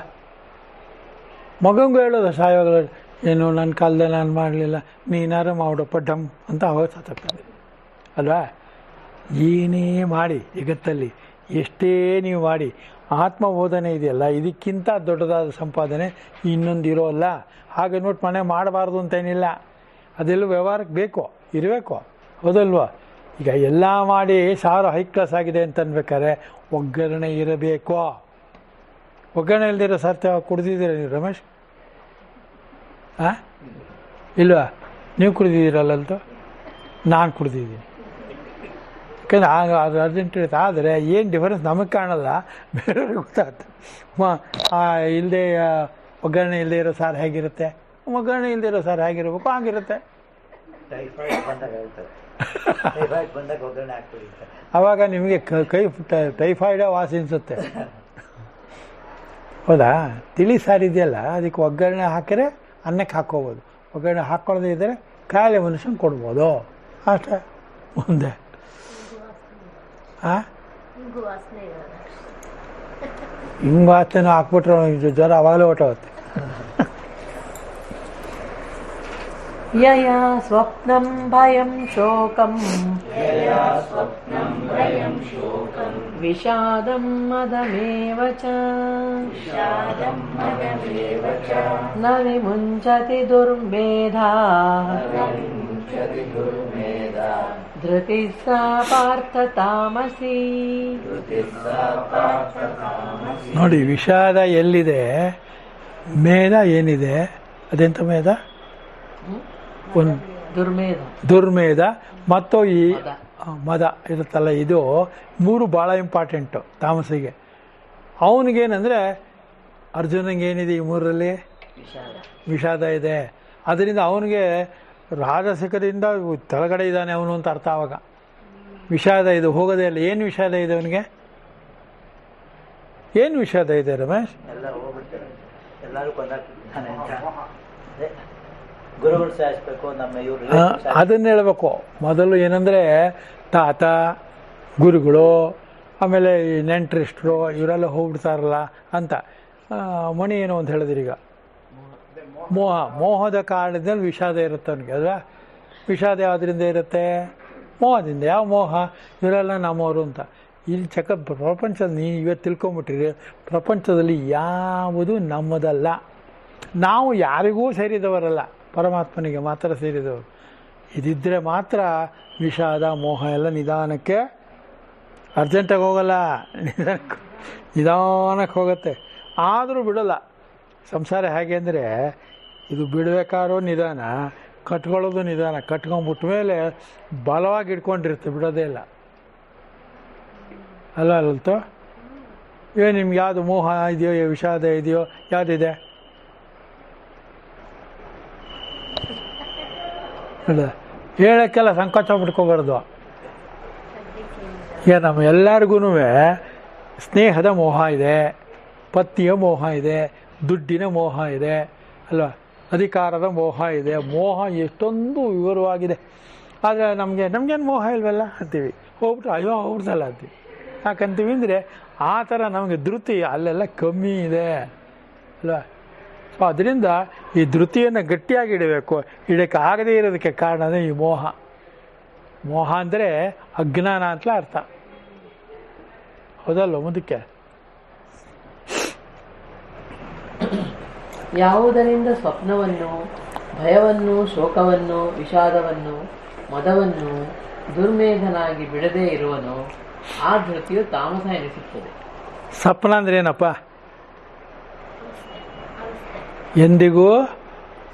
ಮಗಂಗೂ ಹೇಳೋದು ಸಾಯೋಗಳು, ಏನು ನನ್ನ ಕಾಲದಲ್ಲಿ ನಾನು ಮಾಡಲಿಲ್ಲ, ನೀನಾರು ಮಾಡಪ್ಪ ಡಮ್ ಅಂತ ಅವಾಗ ಸತ್ತಾಗ್ತಾನೆ ಅಲ್ವಾ? ಏನೇ ಮಾಡಿ ಜಗತ್ತಲ್ಲಿ ಎಷ್ಟೇ ನೀವು ಮಾಡಿ ಆತ್ಮಬೋಧನೆ ಇದೆಯಲ್ಲ, ಇದಕ್ಕಿಂತ ದೊಡ್ಡದಾದ ಸಂಪಾದನೆ ಇನ್ನೊಂದು ಇರೋಲ್ಲ. ಹಾಗೆ ನೋಡಿ ಮನೆ ಮಾಡಬಾರ್ದು ಅಂತೇನಿಲ್ಲ, ಅದೆಲ್ಲ ವ್ಯವಹಾರಕ್ಕೆ ಬೇಕು, ಇರಬೇಕು, ಹೌದಲ್ವ? ಈಗ ಎಲ್ಲ ಮಾಡಿ ಸಾವಿರ ಹೈ ಕ್ಲಾಸ್ ಆಗಿದೆ ಅಂತ ಅನ್ಬೇಕಾದ್ರೆ ಒಗ್ಗರಣೆ ಇರಬೇಕು. ಒಗ್ಗರಣೆ ಇಲ್ದಿರೋ ಸರ್ತಿ ಕುಡ್ದಿದ್ದೀರ ನೀವು ರಮೇಶ್? ಹಾಂ, ಇಲ್ವಾ? ನೀವು ಕುಡ್ದಿದ್ದೀರಲ್ಲಂತೂ? ನಾನು ಕುಡ್ದಿದ್ದೀನಿ. ಯಾಕೆಂದ್ರೆ ಆಗ ಅದು ಅರ್ಜೆಂಟ್ ಇರುತ್ತೆ. ಆದರೆ ಏನು ಡಿಫರೆನ್ಸ್ ನಮಗೆ ಕಾಣಲ್ಲ, ಬೇರೆಯವ್ರಿಗೆ ಗೊತ್ತಾಗುತ್ತೆ. ಇಲ್ಲದೆ ಒಗ್ಗರಣೆ ಇಲ್ಲದೆ ಇರೋ ಸಾರು ಹೇಗಿರುತ್ತೆ, ಒಗ್ಗರಣೆ ಇಲ್ಲದೆ ಇರೋ ಸಾರು ಹೇಗಿರಬೇಕು ಹಾಗಿರುತ್ತೆ. ಆವಾಗ ನಿಮಗೆ ಕೈ ಟೈಫಾಯ್ಡ ವಾಸಿ ಅನಿಸುತ್ತೆ. ಹೌದಾ? ತಿಳಿ ಸಾರು ಇದೆಯಲ್ಲ, ಅದಕ್ಕೆ ಒಗ್ಗರಣೆ ಹಾಕಿದ್ರೆ ಅನ್ನಕ್ಕೆ ಹಾಕ್ಕೋಬೋದು, ಒಗ್ಗರಣೆ ಹಾಕ್ಕೊಳ್ಳೋದೇ ಇದ್ದರೆ ಕಾಯಿಲೆ ಮನುಷ್ಯನ ಕೊಡ್ಬೋದು ಅಷ್ಟೇ. ಮುಂದೆ ಹಿಂಗೆ ವಾಸನೆ ಹಾಕ್ಬಿಟ್ರೆ ಜ್ವರ ಅವಾಗಲೇ ಹೊಟ್ಟೋಗುತ್ತೆ. ಯಯಾ ಸ್ವಪ್ನಂ ಭಯಂ ಶೋಕಂ ವಿಷಾದಂ ಮದಮೇವ ಚ ನ ವಿಮುಂಚತಿ ದುರ್ಮೇಧಾ ಧೃತಿ ಸಾ ಪಾರ್ಥ ತಾಮಸಿ. ನೋಡಿ, ವಿಷಾದ ಎಲ್ಲಿದೆ, ಮೇಧ ಏನಿದೆ, ಅದೆಂತ ಮೇಧ? ಒಂದು ದುರ್ಮೇಧ ಮತ್ತು ಈ ಮದ ಇರುತ್ತಲ್ಲ, ಇದು ಮೂರು ಭಾಳ ಇಂಪಾರ್ಟೆಂಟು ತಾಮಸಿಗೆ. ಅವನಿಗೇನೆಂದರೆ ಅರ್ಜುನಿಗೆ ಏನಿದೆ ಈ ಮೂರರಲ್ಲಿ? ವಿಷಾದ ಇದೆ. ಅದರಿಂದ ಅವನಿಗೆ ರಾಜಸಿಕದಿಂದ ತಳಗಡೆ ಇದ್ದಾನೆ ಅವನು ಅಂತ ಅರ್ಥ. ಆವಾಗ ವಿಷಾದ ಇದು ಹೋಗೋದೇ ಇಲ್ಲ. ಏನು ವಿಷಾದ ಇದೆ ಅವನಿಗೆ? ಏನು ವಿಷಾದ ಇದೆ ರಮೇಶ್? ಅದನ್ನ ಹೇಳ್ಬೇಕು ಮೊದಲು. ಏನಂದರೆ ತಾತ, ಗುರುಗಳು, ಆಮೇಲೆ ಈ ನೆಂಟ್ರಿಸ್ಟ್ರು ಇವರೆಲ್ಲ ಹೋಗ್ಬಿಡ್ತಾರಲ್ಲ ಅಂತ. ಮಣಿ ಏನೋ ಅಂತ ಹೇಳಿದ್ರಿ ಈಗ, ಮೋಹದ ಕಾರಣದಲ್ಲಿ ವಿಷಾದ ಇರುತ್ತೆ ಅವನಿಗೆ, ಅಲ್ವಾ? ವಿಷಾದ ಯಾವುದರಿಂದ ಇರುತ್ತೆ? ಮೋಹದಿಂದ. ಯಾವ ಮೋಹ? ಇವರೆಲ್ಲ ನಮ್ಮವರು ಅಂತ. ಇಲ್ಲಿ ಪ್ರಪಂಚದ ನೀವು ಇವತ್ತು ತಿಳ್ಕೊಂಬಿಟ್ರಿ, ಪ್ರಪಂಚದಲ್ಲಿ ಯಾವುದು ನಮ್ಮದಲ್ಲ. ನಾವು ಯಾರಿಗೂ ಸೇರಿದವರಲ್ಲ, ಪರಮಾತ್ಮನಿಗೆ ಮಾತ್ರ ಸೇರಿದವರು. ಇದಿದ್ದರೆ ಮಾತ್ರ ವಿಷಾದ ಮೋಹ ಎಲ್ಲ ನಿಧಾನಕ್ಕೆ, ಅರ್ಜೆಂಟಾಗಿ ಹೋಗಲ್ಲ, ನಿಧಾನಕ್ಕೆ ಹೋಗುತ್ತೆ. ಆದರೂ ಬಿಡೋಲ್ಲ. ಸಂಸಾರ ಹೇಗೆ ಅಂದರೆ, ಇದು ಬಿಡಬೇಕಾದ್ರೂ ನಿಧಾನ, ಕಟ್ಕೊಳ್ಳೋದು ನಿಧಾನ. ಕಟ್ಕೊಂಡ್ಬಿಟ್ಟ ಮೇಲೆ ಬಲವಾಗಿ ಇಟ್ಕೊಂಡಿರುತ್ತೆ, ಬಿಡೋದೇ ಇಲ್ಲ. ಅಲ್ವಲ್ತು? ನಿಮ್ಗೆ ಯಾವುದು ಮೋಹ ಇದೆಯೋ, ವಿಷಾದ ಇದೆಯೋ, ಯಾವುದಿದೆ? ಹೇಳೋಕ್ಕೆಲ್ಲ ಸಂಕೋಚ ಬಿಟ್ಕೋಬಾರ್ದು. ಈಗ ನಮ್ಮ ಎಲ್ಲರಿಗೂ ಸ್ನೇಹದ ಮೋಹ ಇದೆ, ಪತ್ನಿಯ ಮೋಹ ಇದೆ, ದುಡ್ಡಿನ ಮೋಹ ಇದೆ, ಅಲ್ವಾ? ಅಧಿಕಾರದ ಮೋಹ ಇದೆ. ಮೋಹ ಎಷ್ಟೊಂದು ವಿವರವಾಗಿದೆ. ಆದರೆ ನಮಗೇನು ಮೋಹ ಇಲ್ವಲ್ಲ ಅಂತೀವಿ. ಹೋಗ್ಬಿಟ್ರೆ ಅಯ್ಯೋ ಹೋಗ್ಬಿಡ್ತಲ್ಲ ಅಂತೀವಿ. ಯಾಕಂತೀವಿ ಅಂದರೆ ಆ ಥರ ನಮಗೆ ಧೃತಿ ಅಲ್ಲೆಲ್ಲ ಕಮ್ಮಿ ಇದೆ, ಅಲ್ವಾ? ಸೊ ಅದರಿಂದ ಈ ಧೃತಿಯನ್ನು ಗಟ್ಟಿಯಾಗಿ ಇಡಬೇಕು. ಇಡಕ್ಕೆ ಆಗದೇ ಇರೋದಕ್ಕೆ ಕಾರಣನೇ ಈ ಮೋಹ. ಮೋಹ ಅಂದರೆ ಅಜ್ಞಾನ ಅಂತಲೇ ಅರ್ಥ, ಹೌದಲ್ಲ? ಮುಂದಕ್ಕೆ ಯಾವುದರಿಂದ ಸ್ವಪ್ನವನ್ನು, ಭಯವನ್ನು, ಶೋಕವನ್ನು, ವಿಷಾದವನ್ನು, ಮದವನ್ನು ದುರ್ಮೇಧನಾಗಿ ಬಿಡದೇ ಇರುವನು, ಆ ಧೃತಿಯು ತಾಮಸ ಎನಿಸುತ್ತದೆ. ಸ್ವಪ್ನ ಅಂದ್ರೆ ಏನಪ್ಪ? ಎಂದಿಗೂ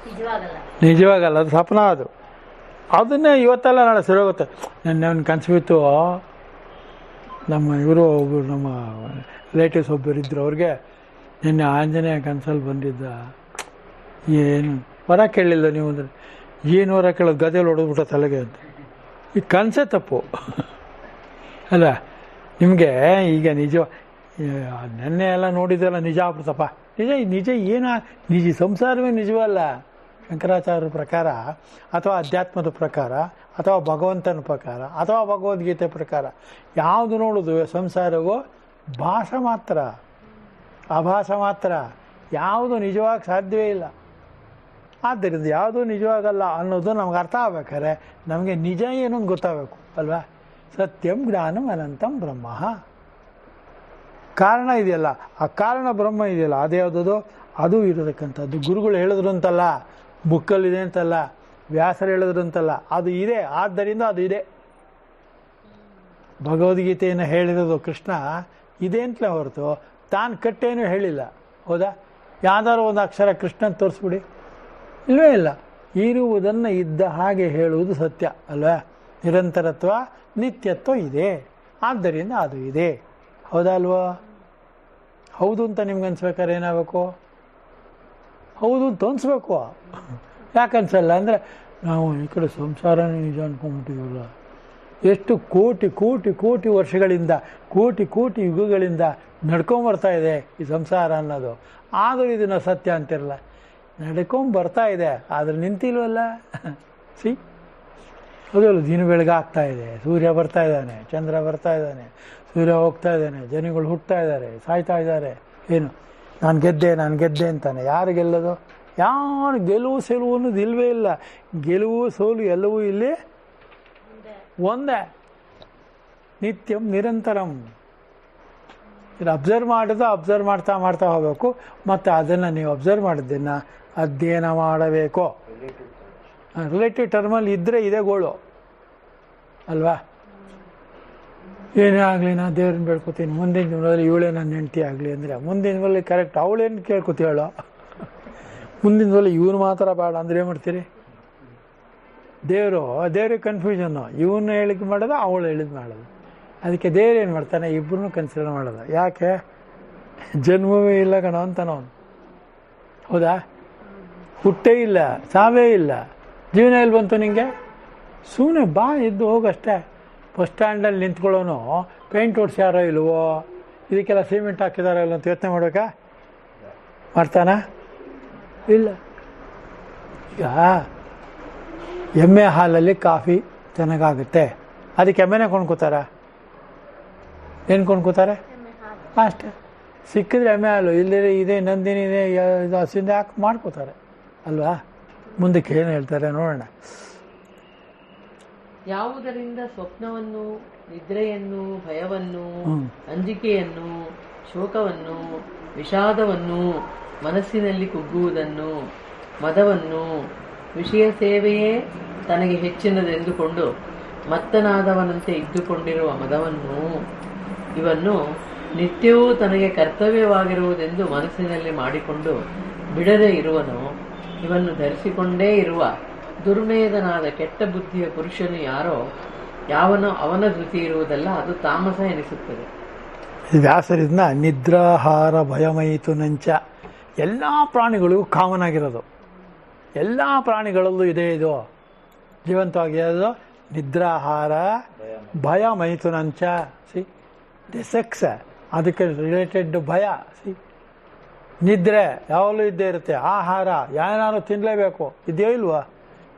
ನಿಜವಾಗಲ್ಲ, ಅದು ಸ್ವಪ್ನ. ಅದನ್ನೇ ಇವತ್ತೆಲ್ಲ ನಾಳೆ ಸರಿಯೋಗುತ್ತೆ. ನನ್ನ ಕನಸು ಬಿತ್ತು, ಒಬ್ಬರು ನಮ್ಮ ರಿಲೇಟಿವ್ಸ್ ಒಬ್ಬರು ಇದ್ದರು, ಅವ್ರಿಗೆ ನಿನ್ನೆ ಆಂಜನೇಯ ಕನಸಲ್ಲಿ ಬಂದಿದ್ದ. ಏನು ವರ ಕೇಳಲಿಲ್ಲ ನೀವು ಅಂದರೆ? ಏನು ವರ ಕೇಳೋದು? ಗದೆಯಲ್ಲಿ ಹೊಡೆದ್ಬಿಟ್ಟ ತಲೆಗೆ ಅಂತ. ಈ ಕನಸೇ ತಪ್ಪು ಅಲ್ಲ? ನಿಮಗೆ ಈಗ ನೆನ್ನೆ ಎಲ್ಲ ನೋಡಿದ್ದೆಲ್ಲ ನಿಜ ಆಗ್ಬಿಡ್ತಪ್ಪ. ನಿಜ ಏನು? ಸಂಸಾರವೇ ನಿಜವಲ್ಲ. ಶಂಕರಾಚಾರ್ಯರ ಪ್ರಕಾರ, ಅಥವಾ ಅಧ್ಯಾತ್ಮದ ಪ್ರಕಾರ, ಅಥವಾ ಭಗವಂತನ ಪ್ರಕಾರ, ಅಥವಾ ಭಗವದ್ಗೀತೆ ಪ್ರಕಾರ ಯಾವುದು ನೋಡೋದು ಸಂಸಾರವೋ ಭಾಸ ಮಾತ್ರ, ಆಭಾಸ ಮಾತ್ರ. ಯಾವುದು ನಿಜವಾಗಿ ಸಾಧ್ಯವೇ ಇಲ್ಲ. ಆದ್ದರಿಂದ ಯಾವುದೂ ನಿಜವಾಗಲ್ಲ ಅನ್ನೋದು ನಮ್ಗೆ ಅರ್ಥ ಆಗ್ಬೇಕಾದ್ರೆ ನಮಗೆ ನಿಜ ಏನು ಅಂತ ಗೊತ್ತಾಗಬೇಕು, ಅಲ್ವಾ? ಸತ್ಯಂ ಜ್ಞಾನಂ ಅನಂತಂ ಬ್ರಹ್ಮ. ಕಾರಣ ಇದೆಯಲ್ಲ, ಆ ಕಾರಣ ಬ್ರಹ್ಮ ಇದೆಯಲ್ಲ, ಅದೇ ಯಾವುದದು? ಅದು ಇರತಕ್ಕಂಥದ್ದು. ಗುರುಗಳು ಹೇಳಿದ್ರು ಅಂತಲ್ಲ, ಬುಕ್ಕಲ್ಲಿದೆ ಅಂತಲ್ಲ, ವ್ಯಾಸರು ಹೇಳಿದ್ರು ಅಂತಲ್ಲ, ಅದು ಇದೆ. ಆದ್ದರಿಂದ ಅದು ಇದೆ. ಭಗವದ್ಗೀತೆಯನ್ನು ಹೇಳಿರೋದು ಕೃಷ್ಣ ಇದೆ ಅಂತಲೇ ಹೊರತು ತಾನು ಕಟ್ಟೇನೂ ಹೇಳಿಲ್ಲ, ಹೌದಾ? ಯಾವ್ದಾದ್ರು ಒಂದು ಅಕ್ಷರ ಕೃಷ್ಣನ್ ತೋರಿಸ್ಬಿಡಿ, ಇಲ್ಲವೇ ಇಲ್ಲ. ಇರುವುದನ್ನು ಇದ್ದ ಹಾಗೆ ಹೇಳುವುದು ಸತ್ಯ, ಅಲ್ವಾ? ನಿರಂತರತ್ವ ನಿತ್ಯತ್ವ ಇದೆ, ಆದ್ದರಿಂದ ಅದು ಇದೆ. ಹೌದಾ ಅಲ್ವಾ? ಹೌದು ಅಂತ ನಿಮ್ಗೆ ಅನ್ಸ್ಬೇಕಾದ್ರೆ ಏನಾಗಬೇಕು? ಹೌದು ಅಂತ ಅನ್ಸ್ಬೇಕು. ಯಾಕೆ ಅನ್ಸಲ್ಲ ಅಂದರೆ ನಾವು ಈ ಕಡೆ ಸಂಸಾರನೇ ನಿಜ ಅನ್ಕೊಂಡ್ಬಿಟ್ಟಿವಲ್ಲ. ಎಷ್ಟು ಕೋಟಿ ಕೋಟಿ ಕೋಟಿ ವರ್ಷಗಳಿಂದ, ಕೋಟಿ ಕೋಟಿ ಯುಗಗಳಿಂದ ನಡ್ಕೊಂಬರ್ತಾ ಇದೆ ಈ ಸಂಸಾರ ಅನ್ನೋದು. ಆದರೂ ಇದನ್ನು ಸತ್ಯ ಅಂತಿರಲ್ಲ. ನಡ್ಕೊಂಬರ್ತಾ ಇದೆ, ಆದರೆ ನಿಂತಿಲ್ವಲ್ಲ. ಸಿ ಹೌದಲ್ಲ, ದಿನ ಬೆಳಗಾಗ್ತಾ ಇದೆ, ಸೂರ್ಯ ಬರ್ತಾ ಇದ್ದಾನೆ, ಚಂದ್ರ ಬರ್ತಾ ಇದ್ದಾನೆ, ಸೂರ್ಯ ಹೋಗ್ತಾ ಇದ್ದಾನೆ, ಜನಗಳು ಹುಟ್ಟುತ್ತಾ ಇದ್ದಾರೆ, ಸಾಯ್ತಾ ಇದ್ದಾರೆ. ಏನು ನಾನು ಗೆದ್ದೆ ಅಂತಾನೆ. ಯಾರು ಗೆಲ್ಲೋದು? ಯಾರು ಗೆಲುವು ಸೋಲು ಅನ್ನೋದು ಇಲ್ಲವೇ ಇಲ್ಲ. ಗೆಲುವು ಸೋಲು ಎಲ್ಲವೂ ಇಲ್ಲಿ ಒಂದೇ, ನಿತ್ಯಂ ನಿರಂತರಂ. ಇದು ಅಬ್ಸರ್ವ್ ಮಾಡ್ತಾ ಹೋಗಬೇಕು. ಮತ್ತು ಅದನ್ನು ನೀವು ಅಬ್ಸರ್ವ್ ಮಾಡಿದ್ದನ್ನು ಅಧ್ಯಯನ ಮಾಡಬೇಕು. ರಿಲೇಟಿವ್ ಟರ್ಮಲ್ಲಿ ಇದ್ದರೆ ಇದೇ ಗೋಳು ಅಲ್ವಾ? ಏನೇ ಆಗಲಿ ನಾನು ದೇವ್ರನ್ನ ಬೇಡ್ಕೊತೀನಿ, ಮುಂದಿನ ಜನ್ಮದಲ್ಲಿ ಇವಳೇ ನನ್ನ ಹೆಂಡತಿ ಆಗಲಿ ಅಂದರೆ ಮುಂದಿನ ಜನ್ಮದಲ್ಲಿ ಕರೆಕ್ಟ್ ಅವಳೇನು ಕೇಳ್ಕೊತೀವಳು, ಮುಂದಿನ ಜನ್ಮದಲ್ಲಿ ಇವನು ಮಾತ್ರ ಬೇಡ ಅಂದರೆ ಏನು ಮಾಡ್ತೀರಿ? ದೇವ್ರಿಗೆ ಕನ್ಫ್ಯೂಷನ್ನು, ಇವನ್ನ ಹೇಳಿಕೆ ಮಾಡೋದು, ಅವಳು ಹೇಳಿದ್ ಮಾಡೋದು. ಅದಕ್ಕೆ ದೇವ್ರು ಏನು ಮಾಡ್ತಾನೆ? ಇಬ್ಬರನ್ನೂ ಕನ್ಸಿಡರ್ ಮಾಡೋದು. ಯಾಕೆ? ಜನ್ಮವೇ ಇಲ್ಲ ಕಣೋ ಅಂತಾನವನು. ಹೌದಾ? ಹುಟ್ಟೇ ಇಲ್ಲ, ಸಾವೇ ಇಲ್ಲ, ಜೀವನ ಎಲ್ಲಿ ಬಂತು ನಿಂಗೆ? ಸುಮ್ಮನೆ ಬಾ ಎದ್ದು ಹೋಗಷ್ಟೇ. ಬಸ್ ಸ್ಟ್ಯಾಂಡಲ್ಲಿ ನಿಂತ್ಕೊಳ್ಳೋನು ಪೇಂಟ್ ಹೊಡ್ಸ್ಯಾರೋ ಇಲ್ವೋ, ಇದಕ್ಕೆಲ್ಲ ಸಿಮೆಂಟ್ ಹಾಕಿದಾರೋ ಇಲ್ಲ ಅಂತ ಯೋಚನೆ ಮಾಡ್ಬೇಕಾ? ಮಾಡ್ತಾನ? ಇಲ್ಲ. ಈಗ ಎಮ್ಮೆ ಹಾಲಲ್ಲಿ ಕಾಫಿ ಚೆನ್ನಾಗಾಗುತ್ತೆ, ಅದಕ್ಕೆ ಎಮ್ಮೆನೇ ಕೊಂಡ್ಕೋತಾರ? ಏನು ಕೊಂಡ್ಕೋತಾರೆ? ಅಷ್ಟೇ. ಸಿಕ್ಕಿದ್ರೆ ಎಮ್ಮೆ ಹಾಲು, ಇಲ್ಲದೇ ಇದೆ ನಂದಿನಿ ಇದೆ ಇದು ಹಸಿಂದ ಹಾಕಿ ಮಾಡ್ಕೋತಾರೆ ಅಲ್ವಾ? ಮುಂದಕ್ಕೆ ಏನು ಹೇಳ್ತಾರೆ ನೋಡೋಣ. ಯಾವುದರಿಂದ ಸ್ವಪ್ನವನ್ನು, ನಿದ್ರೆಯನ್ನು, ಭಯವನ್ನು, ಅಂಜಿಕೆಯನ್ನು, ಶೋಕವನ್ನು, ವಿಷಾದವನ್ನು, ಮನಸ್ಸಿನಲ್ಲಿ ಕುಗ್ಗುವುದನ್ನು, ಮದವನ್ನು, ವಿಷಯ ಸೇವೆಯೇ ತನಗೆ ಹೆಚ್ಚಿನದೆಂದುಕೊಂಡು ಮತ್ತನಾದವನಂತೆ ಇದ್ದುಕೊಂಡಿರುವ ಮದವನ್ನು, ಇವನ್ನು ನಿತ್ಯವೂ ತನಗೆ ಕರ್ತವ್ಯವಾಗಿರುವುದೆಂದು ಮನಸ್ಸಿನಲ್ಲಿ ಮಾಡಿಕೊಂಡು ಬಿಡದೆ ಇರುವನು. ಇವನ್ನು ಧರಿಸಿಕೊಂಡೇ ಇರುವ ದುರ್ಮೇಧನಾದ ಕೆಟ್ಟ ಬುದ್ಧಿಯ ಪುರುಷನು ಯಾರೋ ಯಾವನೋ ಅವನ ಧೃತಿ ಇರುವುದಲ್ಲ, ಅದು ತಾಮಸ ಎನಿಸುತ್ತದೆ. ವ್ಯಾಸರಿದ್ನ ನಿದ್ರಾಹಾರ ಭಯಮಯಿತು ನಂಚ. ಎಲ್ಲ ಪ್ರಾಣಿಗಳಿಗೂ ಕಾಮನ್ ಆಗಿರೋದು, ಎಲ್ಲ ಪ್ರಾಣಿಗಳಲ್ಲೂ ಇದೆ ಇದು ಜೀವಂತವಾಗಿರೋದು. ನಿದ್ರಾಹಾರ ಭಯಮಯಿತು ನಂಚ. ಸಿ ದಿ ಸೆಕ್ಸ್, ಅದಕ್ಕೆ ರಿಲೇಟೆಡ್ ಭಯ. ಸಿ ನಿದ್ರೆ ಯಾವಾಗಲೂ ಇದ್ದೇ ಇರುತ್ತೆ. ಆಹಾರ ಏನಾದ್ರು ತಿನ್ನಲೇಬೇಕು, ಇದೇ ಇಲ್ವಾ?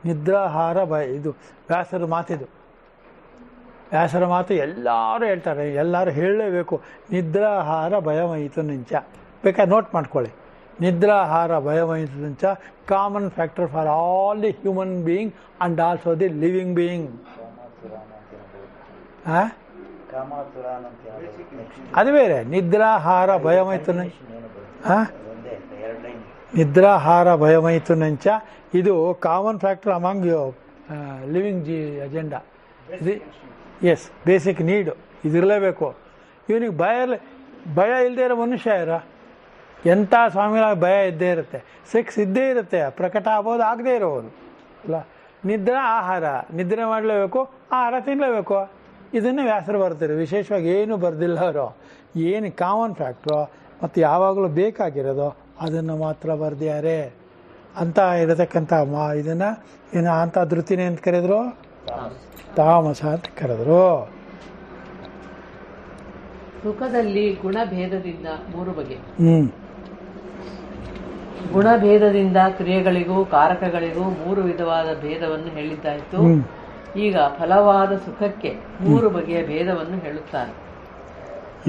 ನಿದ್ರಾಹಾರ ಭಯ. ಇದು ವ್ಯಾಸರ ಮಾತಿದು. ವ್ಯಾಸರ ಮಾತು ಎಲ್ಲರೂ ಹೇಳ್ತಾರೆ, ಎಲ್ಲರೂ ಹೇಳಲೇಬೇಕು. ನಿದ್ರಾಹಾರ ಭಯಮಯಿತು ನಂಚ. ಬೇಕಾದ್ರೆ ನೋಟ್ ಮಾಡ್ಕೊಳ್ಳಿ. ನಿದ್ರಾಹಾರ ಭಯಮಯಿತು ನಂಚ common factor for all the human being and also the living being. ಅದು ಬೇರೆ. ನಿದ್ರಾಹಾರ ಭಯಮಯಿತು ನಂಚ, ನಿದ್ರಾಹಾರ ಭಯಮಯಿತು ನಂಚ ಇದು common factor among living agenda. Yes, basic need ಇದಿರಲೇಬೇಕು. ಇವನಿಗೆ ಭಯ ಇಲ್ಲದೆ ಇರೋ ಮನುಷ್ಯ ಇರ. ಎಂಥ ಸ್ವಾಮಿಗಳ ಭಯ ಇದ್ದೇ ಇರುತ್ತೆ, ಸೆಕ್ಸ್ ಇದ್ದೇ ಇರುತ್ತೆ, ಪ್ರಕಟ ಆಗ್ಬೋದು, ಆಗದೇ ಇರೋದು ಅಲ್ಲ. ನಿದ್ರಾ ಆಹಾರ, ನಿದ್ರೆ ಮಾಡಲೇಬೇಕು, ಆಹಾರ ತಿನ್ನಲೇಬೇಕು. ಇದನ್ನೇ ವ್ಯಾಸರು ಬರ್ತಾರೆ. ವಿಶೇಷವಾಗಿ ಏನು ಬರ್ದಿಲ್ಲ ಅವರು. ಏನು ಕಾಮನ್ ಫ್ಯಾಕ್ಟ್ರು ಮತ್ತು ಯಾವಾಗಲೂ ಬೇಕಾಗಿರೋದು ಅದನ್ನು ಮಾತ್ರ ಬರ್ದಿದ್ದಾರೆ ಅಂತ ಇರತಕ್ಕಂಥ ಇದನ್ನು ಏನು ಅಂಥ ಧೃತಿನೇ ಅಂತ ಕರೆದ್ರು? ತಾಮಸ ಅಂತ ಕರೆದ್ರು. ಸುಖದಲ್ಲಿ ಗುಣಭೇದದಿಂದ 3 ಬಗೆ. ಗುಣಭೇದದಿಂದ ಕ್ರಿಯೆಗಳಿಗೂ ಕಾರಕಗಳಿಗೂ 3 ವಿಧವಾದ ಭೇದವನ್ನು ಹೇಳಿದ್ದಾಯಿತು. ಈಗ ಫಲವಾದ ಸುಖಕ್ಕೆ 3 ಬಗೆಯ ಭೇದವನ್ನು ಹೇಳುತ್ತಾರೆ.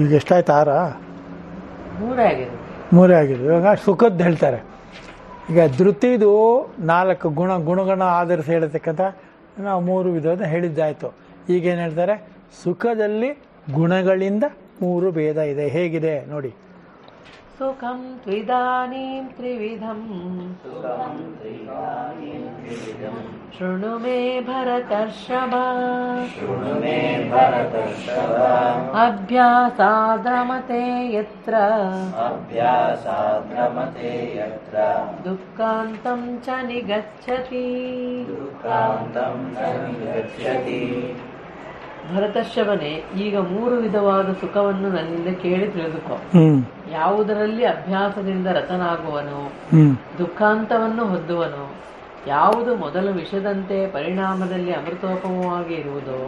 ಈಗ ಎಷ್ಟಾಯ್ತು? 3 ಆಗಿದೆ. 3 ಆಗಿದೆ. ಇವಾಗ ಸುಖದ್ದು ಹೇಳ್ತಾರೆ. ಈಗ ಧೃತಿದು 4 ಗುಣಗಣ ಆಧರಿಸಿ ಹೇಳತಕ್ಕಂಥ ನಾವು 3 ವಿಧದ ಹೇಳಿದ್ದಾಯಿತು. ಈಗೇನು ಹೇಳ್ತಾರೆ? ಸುಖದಲ್ಲಿ ಗುಣಗಳಿಂದ 3 ಭೇದ ಇದೆ. ಹೇಗಿದೆ ನೋಡಿ. ಸುಖಂ ತ್ವಿದಾನೀಂ ತ್ರಿವಿಧಂ ಶೃಣು ಮೇ ಭರತರ್ಷಭ ಅಭ್ಯಾಸಾದ್ರಮತೆ ಯತ್ರ ದುಃಖಾಂತಂ ಚ ನಿಗಚ್ಚತಿ. ಭರತರ್ಷಭನೇ, ಈಗ 3 ವಿಧವಾದ ಸುಖವನ್ನು ನನ್ನಿಂದ ಕೇಳಿ ತಿಳಿದುಕೋ. ಯಾವುದರಲ್ಲಿ ಅಭ್ಯಾಸದಿಂದ ರತನಾಗುವನು, ದುಃಖಾಂತವನ್ನು ಹೊಂದುವನು, ಯಾವುದು ಮೊದಲು ವಿಷದಂತೆ ಪರಿಣಾಮದಲ್ಲಿ ಅಮೃತೋಪಮವಾಗಿ ಇರುವುದೋ,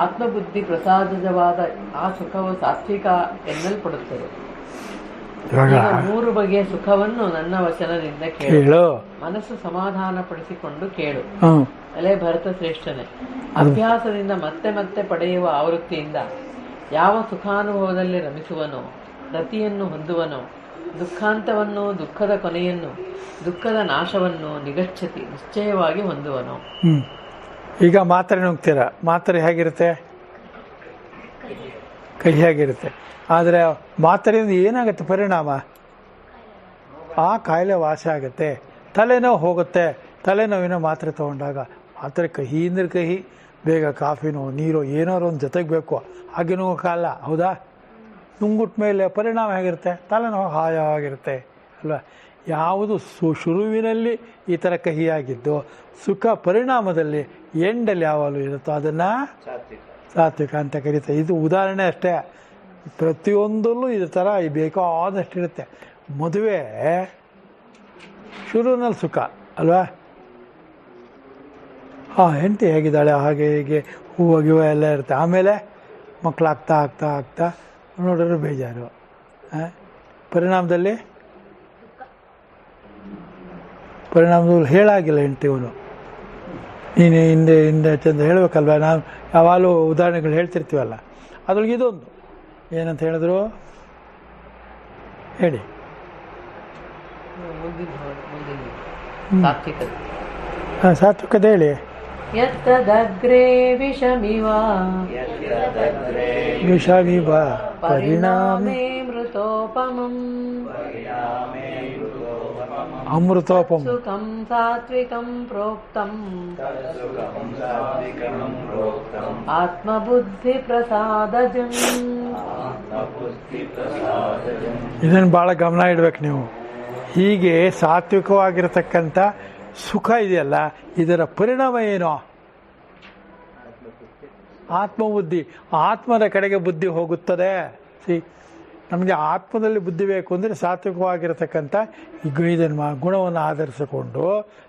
ಆತ್ಮಬುದ್ಧಿ ಪ್ರಸಾದಜವಾದ ಆ ಸುಖವು ಸಾತ್ವಿಕ ಎನ್ನಲ್ಪಡುತ್ತದೆ. ಈಗ 3 ಬಗೆಯ ಸುಖವನ್ನು ನನ್ನ ವಚನದಿಂದ ಕೇಳು. ಮನಸ್ಸು ಸಮಾಧಾನಪಡಿಸಿಕೊಂಡು ಕೇಳು. ಅಲೆ ಭರತ ಶ್ರೇಷ್ಠನೇ, ಅಭ್ಯಾಸದಿಂದ ಮತ್ತೆ ಮತ್ತೆ ಪಡೆಯುವ ಆವೃತ್ತಿಯಿಂದ ಯಾವ ಸುಖಾನುಭವದಲ್ಲಿ ರಮಿಸುವನೋ, ರತಿಯನ್ನು ಹೊಂದುವನೋ, ದುಃಖಾಂತವನ್ನು, ದುಃಖದ ಕೊನೆಯನ್ನು, ದುಃಖದ ನಾಶವನ್ನು ನಿಗಚ್ಚತಿ ನಿಶ್ಚಯವಾಗಿ ಹೊಂದುವನೋ. ಈಗ ಮಾತ್ರೆ ನುಗ್ತೀರ, ಮಾತ್ರೆ ಹೇಗಿರುತ್ತೆ? ಕಹಿಯಾಗಿರುತ್ತೆ. ಆದರೆ ಮಾತ್ರೆಯಿಂದ ಏನಾಗುತ್ತೆ ಪರಿಣಾಮ? ಆ ಕಾಯಿಲೆ ವಾಸಿ ಆಗುತ್ತೆ, ತಲೆನೋವು ಹೋಗುತ್ತೆ. ತಲೆನೋವಿನ ಮಾತ್ರೆ ತೊಗೊಂಡಾಗ ಮಾತ್ರೆ ಕಹಿ ಅಂದ್ರೆ ಕಹಿ, ಬೇಗ ಕಾಫಿನೋ ನೀರೋ ಏನಾರು ಒಂದು ಜೊತೆಗೆ ಬೇಕು, ಹಾಗೆ ನುಗ್ಗೋಕ್ಕಲ್ಲ, ಹೌದಾ? ನುಂಗುಟ್ಟ ಮೇಲೆ ಪರಿಣಾಮ ಹೇಗಿರುತ್ತೆ? ತಲೆನೋವು ಹಾಯಾಗಿರುತ್ತೆ ಅಲ್ವಾ? ಯಾವುದು ಶುರುವಿನಲ್ಲಿ ಈ ಥರ ಕಹಿಯಾಗಿದ್ದು ಸುಖ ಪರಿಣಾಮದಲ್ಲಿ ಎಂಡಲ್ಲಿ ಯಾವಾಗಲೂ ಇರುತ್ತೋ ಅದನ್ನು ಸಾತ್ವಿಕ ಅಂತ ಕರೀತಾರೆ. ಇದು ಉದಾಹರಣೆ ಅಷ್ಟೇ, ಪ್ರತಿಯೊಂದರಲ್ಲೂ ಇದೇ ಥರ ಬೇಕಾದಷ್ಟಿರುತ್ತೆ. ಮದುವೆ ಶುರುವಿನಲ್ಲಿ ಸುಖ ಅಲ್ವಾ? ಹೆಂಡತಿ ಹೇಗಿದ್ದಾಳೆ ಹಾಗೆ ಹೀಗೆ ಹೂವು ಗಿವ ಎಲ್ಲ ಇರುತ್ತೆ. ಆಮೇಲೆ ಮಕ್ಕಳಾಗ್ತಾ ಆಗ್ತಾ ಆಗ್ತಾ ನೋಡಿದ್ರೆ ಬೇಜಾರು. ಪರಿಣಾಮದಲ್ಲಿ ಹೇಳಾಗಿಲ್ಲ ಹೆಂಡತಿವನು. ನೀನು ಹಿಂದೆ ಚಂದ ಹೇಳಬೇಕಲ್ವ? ನಾವು ಯಾವಾಗಲೂ ಉದಾಹರಣೆಗಳು ಹೇಳ್ತಿರ್ತೀವಲ್ಲ, ಅದ್ರೊಳಗೆ ಇದೊಂದು ಏನಂತ ಹೇಳಿದ್ರು ಹೇಳಿ. ಸಾತ್ವಿಕದ ಹೇಳಿ. ಯತ್ತದಗ್ರೇ ವಿಷಮಿವ ಪರಿಣಾಮೇ ಮೃತೋಪಮಂ ಅಮೃತೋಪಮ ಸುಖಂ ಸಾತ್ವಿಕಂ ಪ್ರೋಕ್ತಂ ಆತ್ಮಬುದ್ಧಿ ಪ್ರಸಾದಜಂ. ಇದನ್ನು ಭಾಳ ಗಮನ ಇಡ್ಬೇಕು ನೀವು. ಹೀಗೆ ಸಾತ್ವಿಕವಾಗಿರತಕ್ಕಂಥ ಸುಖ ಇದೆಯಲ್ಲ, ಇದರ ಪರಿಣಾಮ ಏನು? ಆತ್ಮಬುದ್ಧಿ. ಆತ್ಮದ ಕಡೆಗೆ ಬುದ್ಧಿ ಹೋಗುತ್ತದೆ. ನಮಗೆ ಆತ್ಮದಲ್ಲಿ ಬುದ್ಧಿ ಬೇಕು ಅಂದರೆ ಸಾತ್ವಿಕವಾಗಿರತಕ್ಕಂಥ ಇದನ್ನು ಗುಣವನ್ನು ಆಧರಿಸಿಕೊಂಡು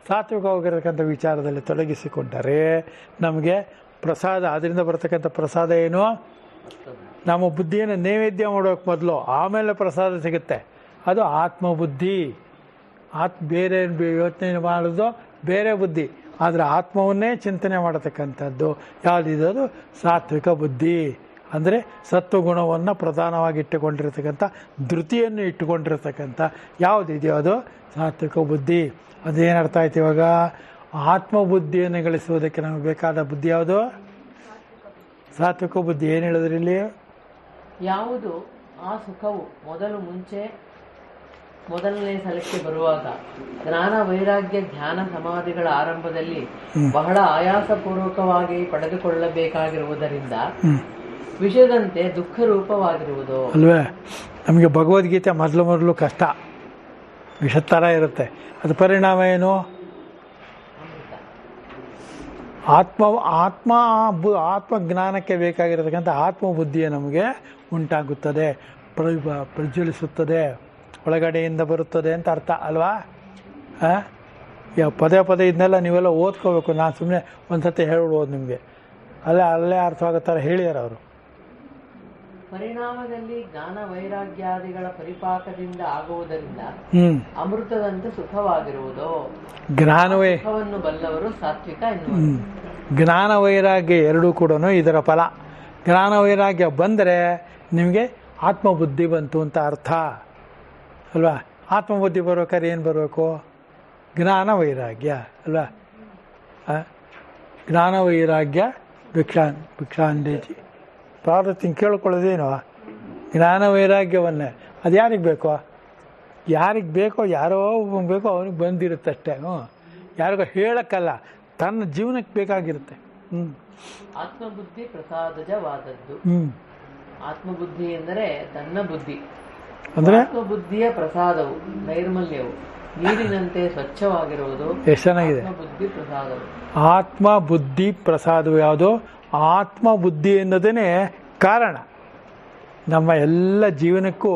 ಸಾತ್ವಿಕವಾಗಿರತಕ್ಕಂಥ ವಿಚಾರದಲ್ಲಿ ತೊಡಗಿಸಿಕೊಂಡರೆ ನಮಗೆ ಪ್ರಸಾದ, ಅದರಿಂದ ಬರತಕ್ಕಂಥ ಪ್ರಸಾದ ಏನು? ನಮ್ಮ ಬುದ್ಧಿಯನ್ನು ನೈವೇದ್ಯ ಮಾಡೋಕ್ಕೆ ಮೊದಲು ಆಮೇಲೆ ಪ್ರಸಾದ ಸಿಗುತ್ತೆ. ಅದು ಆತ್ಮಬುದ್ಧಿ. ಬೇರೆ ಯೋಚನೆ ಮಾಡೋದು ಬೇರೆ ಬುದ್ಧಿ, ಆದರೆ ಆತ್ಮವನ್ನೇ ಚಿಂತನೆ ಮಾಡತಕ್ಕಂಥದ್ದು ಯಾವುದಿದೆ ಅದು ಸಾತ್ವಿಕ ಬುದ್ಧಿ. ಅಂದರೆ ಸತ್ವಗುಣವನ್ನು ಪ್ರಧಾನವಾಗಿ ಇಟ್ಟುಕೊಂಡಿರ್ತಕ್ಕಂಥ, ಧೃತಿಯನ್ನು ಇಟ್ಟುಕೊಂಡಿರ್ತಕ್ಕಂಥ ಯಾವುದಿದೆಯೋ ಅದು ಸಾತ್ವಿಕ ಬುದ್ಧಿ. ಅದೇನರ್ಥ ಆಯ್ತು ಇವಾಗ? ಆತ್ಮಬುದ್ಧಿಯನ್ನು ಗಳಿಸುವುದಕ್ಕೆ ನಮಗೆ ಬೇಕಾದ ಬುದ್ಧಿ ಯಾವುದು? ಸಾತ್ವಿಕ ಬುದ್ಧಿ. ಏನು ಹೇಳಿದ್ರಿ ಇಲ್ಲಿ? ಯಾವುದು ಆ ಸುಖವು ಮೊದಲನೇ ಸಲಕ್ಕೆ ಬರುವಾಗ ಜ್ಞಾನ ವೈರಾಗ್ಯ ಧ್ಯಾನ ಸಮಾಧಿಗಳ ಆರಂಭದಲ್ಲಿ ಬಹಳ ಆಯಾಸಪೂರ್ವಕವಾಗಿ ಪಡೆದುಕೊಳ್ಳಬೇಕಾಗಿರುವುದರಿಂದ ವಿಷದಂತೆ ದುಃಖ ರೂಪವಾಗಿರುವುದು ಅಲ್ವೇ? ನಮಗೆ ಭಗವದ್ಗೀತೆ ಮೊದಲು ಕಷ್ಟ, ವಿಷದ ಥರ ಇರುತ್ತೆ. ಅದು ಪರಿಣಾಮ ಏನು? ಆತ್ಮಜ್ಞಾನಕ್ಕೆ ಬೇಕಾಗಿರತಕ್ಕಂಥ ಆತ್ಮಬುದ್ಧಿಯೇ ನಮಗೆ ಉಂಟಾಗುತ್ತದೆ, ಪ್ರಜ್ವಲಿಸುತ್ತದೆ, ಒಳಗಡೆಯಿಂದ ಬರುತ್ತದೆ ಅಂತ ಅರ್ಥ ಅಲ್ವಾ? ಪದೇ ಇದನ್ನೆಲ್ಲ ನೀವೆಲ್ಲ ಓದ್ಕೋಬೇಕು. ನಾನು ಸುಮ್ಮನೆ ಒಂದು ಸತಿ ಹೇಳ್ಬಿಡ್ಬೋದು ನಿಮಗೆ, ಅಲ್ಲೇ ಅರ್ಥವಾಗೋ ಥರ ಹೇಳಿದಾರೆ ಅವರು. ಪರಿಣಾಮದಲ್ಲಿ ಜ್ಞಾನ ವೈರಾಗ್ಯಾದಿಗಳ ಪರಿಪಾಕದಿಂದ ಆಗುವುದರಿಂದ ಅಮೃತದಂತೆ ಸುಖವಾಗಿರುವುದು. ಜ್ಞಾನವನ್ನು ಬಲ್ಲವರು ಸಾತ್ವಿಕ ಎನ್ನುವರು. ಜ್ಞಾನ ವೈರಾಗ್ಯ ಎರಡೂ ಕೂಡ ಇದರ ಫಲ. ಜ್ಞಾನ ವೈರಾಗ್ಯ ಬಂದರೆ ನಿಮಗೆ ಆತ್ಮಬುದ್ಧಿ ಬಂತು ಅಂತ ಅರ್ಥ ಅಲ್ವಾ? ಆತ್ಮಬುದ್ಧಿ ಬರ್ಬೇಕಾದ್ರೆ ಏನು ಬರಬೇಕು? ಜ್ಞಾನ ವೈರಾಗ್ಯ ಅಲ್ವಾ? ಜ್ಞಾನ ವೈರಾಗ್ಯ ಭಿಕ್ಷಾಂದೇಚಿ ಪ್ರಾರ್ಥನೆ ಕೇಳ್ಕೊಳ್ಳೋದೇನು? ಜ್ಞಾನ ವೈರಾಗ್ಯವನ್ನೇ. ಅದು ಯಾರಿಗೆ ಬೇಕು? ಯಾರಿಗೆ ಬೇಕೋ ಯಾರೋ ಒಬ್ಬ ಬೇಕೋ ಅವನಿಗೆ ಬಂದಿರುತ್ತೆ ಅಷ್ಟೇ. ಯಾರಿಗೋ ಹೇಳೋಕ್ಕಲ್ಲ, ತನ್ನ ಜೀವನಕ್ಕೆ ಬೇಕಾಗಿರುತ್ತೆ. ಆತ್ಮಬುದ್ಧಿ ಪ್ರಸಾದಜವಾದದ್ದು. ಆತ್ಮಬುದ್ಧಿ ಎಂದರೆ ತನ್ನ ಬುದ್ಧಿ. ಅಂದರೆ ಆತ್ಮಬುದ್ಧಿಯ ಪ್ರಸಾದವು ನೈರ್ಮಲ್ಯವು ನೀರಿನಂತೆ ಸ್ವಚ್ಛವಾಗಿರುವುದು. ಎಷ್ಟು ಚೆನ್ನಾಗಿದೆ. ಆತ್ಮಬುದ್ಧಿ ಪ್ರಸಾದವು. ಆತ್ಮ ಬುದ್ಧಿ ಪ್ರಸಾದವು ಯಾವುದು? ಆತ್ಮ ಬುದ್ಧಿ ಎನ್ನುವುದೇ ಕಾರಣ. ನಮ್ಮ ಎಲ್ಲ ಜೀವನಕ್ಕೂ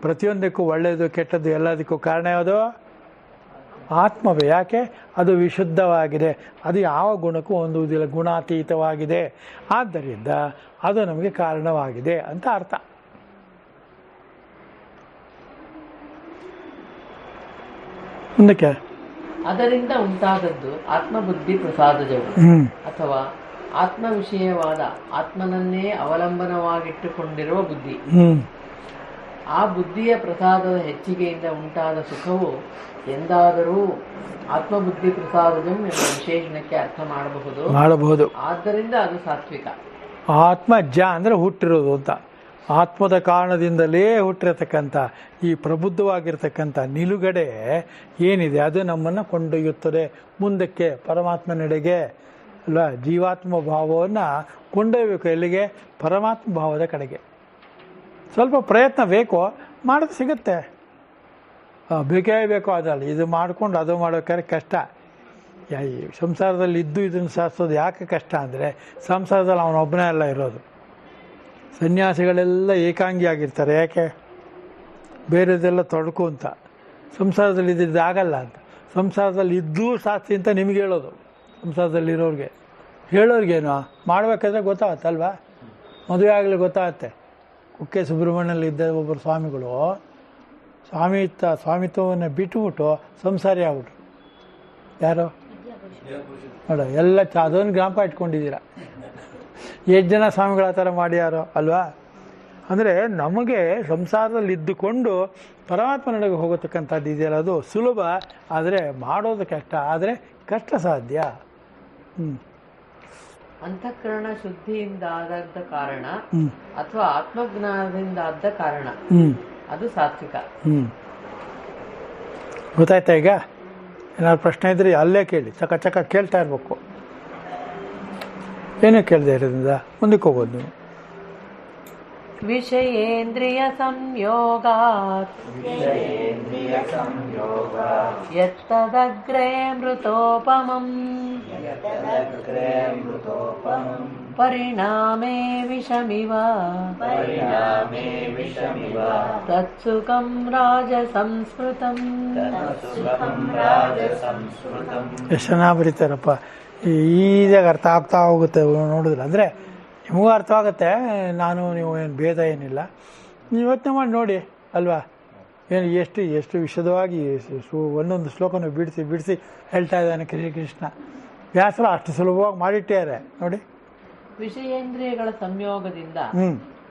ಪ್ರತಿಯೊಂದಕ್ಕೂ ಒಳ್ಳೆಯದು ಕೆಟ್ಟದ್ದು ಎಲ್ಲದಕ್ಕೂ ಕಾರಣ ಯಾವುದು? ಆತ್ಮವೇ. ಯಾಕೆ? ಅದು ವಿಶುದ್ಧವಾಗಿದೆ, ಅದು ಯಾವ ಗುಣಕ್ಕೂ ಹೊಂದುವುದಿಲ್ಲ, ಗುಣಾತೀತವಾಗಿದೆ. ಆದ್ದರಿಂದ ಅದು ನಮಗೆ ಕಾರಣವಾಗಿದೆ ಅಂತ ಅರ್ಥ. ಮುಂದಕ್ಕೆ ಅದರಿಂದ ಉಂಟಾದದ್ದು ಆತ್ಮಬುದ್ಧಿ ಪ್ರಸಾದಜವು ಅಥವಾ ಆತ್ಮ ವಿಷಯವಾದ ಆತ್ಮನನ್ನೇ ಅವಲಂಬನವಾಗಿಟ್ಟುಕೊಂಡಿರುವ ಬುದ್ಧಿ. ಆ ಬುದ್ಧಿಯ ಪ್ರಸಾದದ ಹೆಚ್ಚಿಗೆಯಿಂದ ಉಂಟಾದ ಸುಖವು ಎಂದಾದರೂ ಆತ್ಮಬುದ್ಧಿ ಪ್ರಸಾದಜಂ ಎಂಬ ವಿಶೇಷಣಕ್ಕೆ ಅರ್ಥ ಮಾಡಬಹುದು. ಆದ್ದರಿಂದ ಅದು ಸಾತ್ವಿಕ. ಆತ್ಮ ಅಂದರೆ ಹುಟ್ಟಿರೋದು ಅಂತ. ಆತ್ಮದ ಕಾರಣದಿಂದಲೇ ಹುಟ್ಟಿರತಕ್ಕಂಥ ಈ ಪ್ರಬುದ್ಧವಾಗಿರ್ತಕ್ಕಂಥ ನಿಲುಗಡೆ ಏನಿದೆ ಅದು ನಮ್ಮನ್ನು ಕೊಂಡೊಯ್ಯುತ್ತದೆ ಮುಂದಕ್ಕೆ, ಪರಮಾತ್ಮನೆಡೆಗೆ ಅಲ್ಲ. ಜೀವಾತ್ಮ ಭಾವವನ್ನು ಕೊಂಡೊಯ್ಯಬೇಕು ಎಲ್ಲಿಗೆ? ಪರಮಾತ್ಮ ಭಾವದ ಕಡೆಗೆ. ಸ್ವಲ್ಪ ಪ್ರಯತ್ನ ಬೇಕು, ಮಾಡೋದು ಸಿಗುತ್ತೆ. ಬೇಕೇ ಬೇಕು ಅದಲ್ಲ. ಇದು ಮಾಡಿಕೊಂಡು ಅದು ಮಾಡೋಕ್ಕಾದ್ರೆ ಕಷ್ಟ. ಈ ಸಂಸಾರದಲ್ಲಿ ಇದ್ದು ಇದನ್ನು ಸಾಧಿಸೋದು ಯಾಕೆ ಕಷ್ಟ ಅಂದರೆ, ಸಂಸಾರದಲ್ಲಿ ಅವನೊಬ್ಬನೇ ಎಲ್ಲ ಇರೋದು. ಸನ್ಯಾಸಿಗಳೆಲ್ಲ ಏಕಾಂಗಿಯಾಗಿರ್ತಾರೆ. ಯಾಕೆ? ಬೇರೆದೆಲ್ಲ ತೊಡಕು ಅಂತ. ಸಂಸಾರದಲ್ಲಿ ಇದ್ದಾಗಲ್ಲ ಅಂತ. ಸಂಸಾರದಲ್ಲಿ ಇದ್ದೂ ಸಾಧ್ಸಿ ಅಂತ ನಿಮಗೆ ಹೇಳೋದು. ಸಂಸಾರದಲ್ಲಿರೋರಿಗೆ ಹೇಳೋರಿಗೇನು ಮಾಡಬೇಕಾದ್ರೆ ಗೊತ್ತಾಗತ್ತಲ್ವ? ಮದುವೆ ಆಗಲಿ ಗೊತ್ತಾಗತ್ತೆ. ಕುಕ್ಕೆ ಸುಬ್ರಹ್ಮಣ್ಯಲ್ಲಿ ಇದ್ದ ಒಬ್ಬರು ಸ್ವಾಮಿಗಳು ಸ್ವಾಮಿತ್ವವನ್ನು ಬಿಟ್ಟುಬಿಟ್ಟು ಸಂಸಾರಿ ಆಗ್ಬಿಟ್ರು. ಯಾರು ನೋಡ, ಎಲ್ಲ ಅದೊಂದು ಜ್ಞಾಪಕ ಇಟ್ಕೊಂಡಿದ್ದೀರ. ಎಷ್ಟು ಜನ ಸ್ವಾಮಿಗಳ ಆ ಥರ ಮಾಡ್ಯಾರೋ ಅಲ್ವಾ? ಅಂದರೆ ನಮಗೆ ಸಂಸಾರದಲ್ಲಿ ಇದ್ದುಕೊಂಡು ಪರಮಾತ್ಮನೊಳಗೆ ಹೋಗತಕ್ಕಂಥದ್ದು ಇದೆಯಲ್ಲ, ಅದು ಸುಲಭ. ಆದರೆ ಮಾಡೋದು ಕಷ್ಟ. ಆದರೆ ಕಷ್ಟ ಸಾಧ್ಯ. ಅಂತಃಕರಣ ಶುದ್ಧಿಯಿಂದ ಆದ ಕಾರಣ ಅಥವಾ ಆತ್ಮಜ್ಞಾನದಿಂದ ಆದ ಕಾರಣ ಅದು ಸಾತ್ವಿಕ. ಗೊತ್ತಾಯ್ತಾ? ಈಗ ಏನಾದ್ರು ಪ್ರಶ್ನೆ ಇದ್ರೆ ಅಲ್ಲೇ ಕೇಳಿ, ಚಕ ಕೇಳ್ತಾ ಇರ್ಬೇಕು. ಏನೋ ಕೇಳದೆ ಇರೋದ್ರಿಂದ ಮುಂದಕ್ಕೆ ಹೋಗೋದು ನೀವು. ವಿಷಯೇಂದ್ರಿಯ ಸಂಯೋಗಾತ್ ಯತ್ತದಗ್ರೇ ಮೃತೋಪಮಂ ಪರಿಣಾಮೇ ವಿಷಮಿವ ತತ್ಸುಖಂ ರಾಜಸಂಸ್ಮೃತಂ. ಎಷ್ಟು ಚೆನ್ನಾಗಿ ಬರೀತಾರಪ್ಪ. ಈಜಾಗ ಅರ್ಥ ಆಗ್ತಾ ಹೋಗುತ್ತೆ ನೋಡಿದ್ರೆ. ಅಂದರೆ ನಿಮಗೂ ಅರ್ಥವಾಗುತ್ತೆ, ನಾನು ನೀವು ಏನು ಭೇದ ಏನಿಲ್ಲ. ನೀವು ಯೋಚನೆ ಮಾಡಿ ನೋಡಿ ಅಲ್ವಾ? ಏನು ಎಷ್ಟು ವಿಶದವಾಗಿ ಒಂದೊಂದು ಶ್ಲೋಕನೂ ಬಿಡಿಸಿ ಹೇಳ್ತಾ ಇದ್ದಾನೆ ಕೃಷ್ಣ. ವ್ಯಾಸರು ಅಷ್ಟು ಸುಲಭವಾಗಿ ಮಾಡಿಟ್ಟಿದ್ದಾರೆ ನೋಡಿ. ವಿಷಯೇಂದ್ರಿಯಗಳ ಸಂಯೋಗದಿಂದ